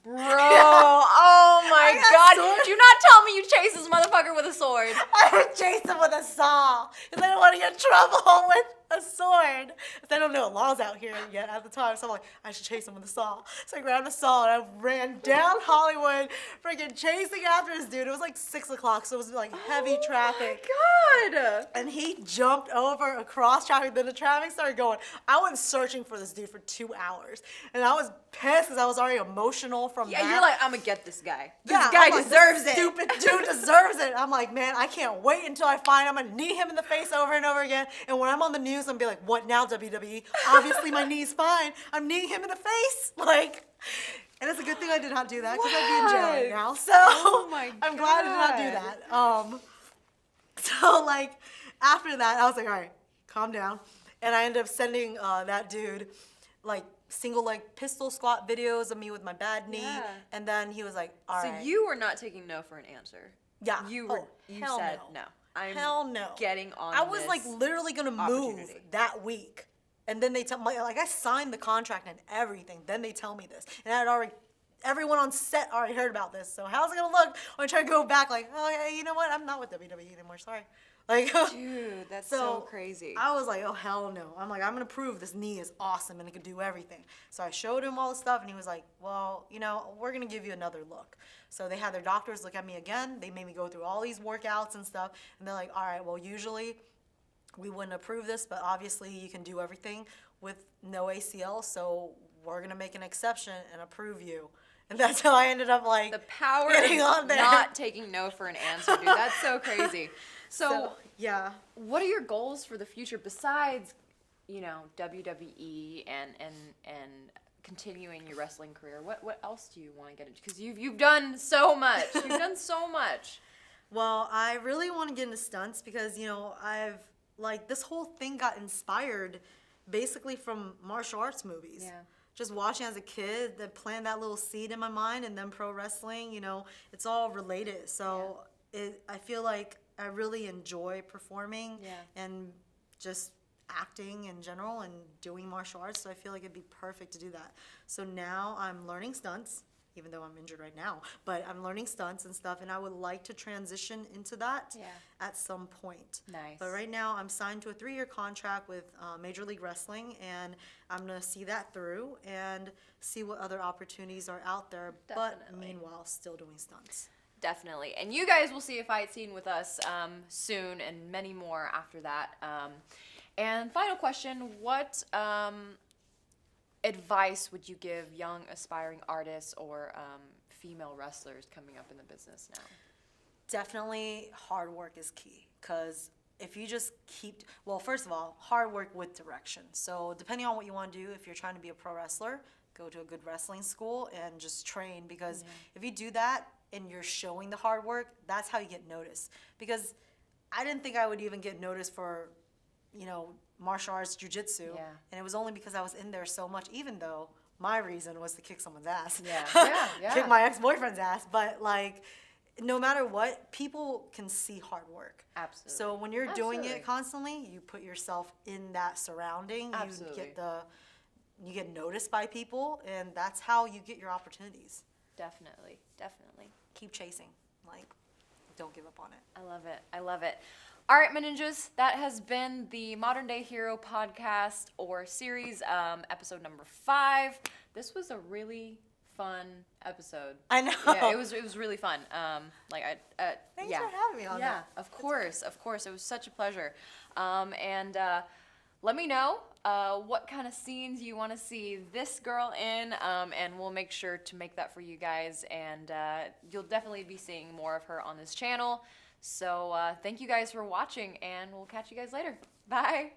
Bro, oh my got God. sword. Do not tell me you chased this motherfucker with a sword. I would chase him with a saw because I didn't want to get in trouble with a sword. 'Cause I don't know laws out here yet at the time, so I'm like, I should chase him with a saw. So I grabbed a saw and I ran down Hollywood, freaking chasing after this dude. It was like 6 o'clock, so it was like heavy traffic. Oh my God. And he jumped over across traffic. Then the traffic started going. I went searching for this dude for 2 hours. And I was pissed because I was already emotional from Yeah, that. you're like, I'm gonna get this guy. This Yeah, guy I'm like, deserves this it. Stupid dude deserves it. I'm like, man, I can't wait until I find him. I'm gonna knee him in the face over and over again. And when I'm on the news, I'm gonna be like, what now, WWE? Obviously, my knee's fine. I'm kneeing him in the face. Like, and it's a good thing I did not do that because I'd be in jail right What? now. So Oh my I'm glad I did not do that. So like after that, I was like, all right, calm down. And I ended up sending that dude like single leg pistol squat videos of me with my bad knee. Yeah. And then he was like, all So right. you were not taking no for an answer. Yeah. You were. Oh, You hell said no. no. I'm Hell no. getting on. I was this like literally gonna move opportunity. that week, and then they tell me like I signed the contract and everything. Then they tell me this, and I had already everyone on set already heard about this. So how's it gonna look when I try to go back? Like, oh yeah, you know what? I'm not with WWE anymore. Sorry. Like, Dude, that's so crazy. I was like, oh hell no. I'm like, I'm gonna prove this knee is awesome and it can do everything. So I showed him all the stuff, and he was like, well, you know, we're gonna give you another look. So they had their doctors look at me again. They made me go through all these workouts and stuff, and they're like, all right, well, usually we wouldn't approve this, but obviously you can do everything with no ACL, so we're gonna make an exception and approve you. And that's how I ended up like The power getting on of there. not taking no for an answer, dude. That's so crazy. So, yeah. what are your goals for the future besides, you know, WWE and continuing your wrestling career? What else do you want to get into? Because you've done so much. You've done so much. Well, I really want to get into stunts because, you know, I've like this whole thing got inspired basically from martial arts movies. Yeah. Just watching as a kid, that planted that little seed in my mind, and then pro wrestling, you know, it's all related. So I feel like I really enjoy performing and just acting in general and doing martial arts. So I feel like it'd be perfect to do that. So now I'm learning stunts, even though I'm injured right now, but I'm learning stunts and stuff, and I would like to transition into that at some point. Nice. But right now I'm signed to a 3-year contract with Major League Wrestling, and I'm gonna see that through and see what other opportunities are out there. But Definitely. meanwhile, still doing stunts. Definitely. And you guys will see a fight scene with us soon, and many more after that. And final question, what advice would you give young aspiring artists or female wrestlers coming up in the business now? Definitely hard work is key, because if you just keep, well, first of all, hard work with direction. So depending on what you want to do, if you're trying to be a pro wrestler, go to a good wrestling school and just train, because if you do that and you're showing the hard work, that's how you get noticed. Because I didn't think I would even get noticed for, you know, martial arts, jiu-jitsu, and it was only because I was in there so much, even though my reason was to kick someone's ass. Kick my ex-boyfriend's ass. But like, no matter what, people can see hard work. Absolutely. So when you're doing it constantly, you put yourself in that surrounding. Absolutely. You get noticed by people, and that's how you get your opportunities. Definitely. Definitely. Keep chasing. Like, don't give up on it. I love it. I love it. All right, my ninjas, that has been the Modern Day Hero podcast or series, episode number 5. This was a really fun episode. I know. Yeah, it was really fun. Thanks for having me on that. Of course. It was such a pleasure. And let me know what kind of scenes you want to see this girl in, and we'll make sure to make that for you guys. And you'll definitely be seeing more of her on this channel. So thank you guys for watching, and we'll catch you guys later. Bye.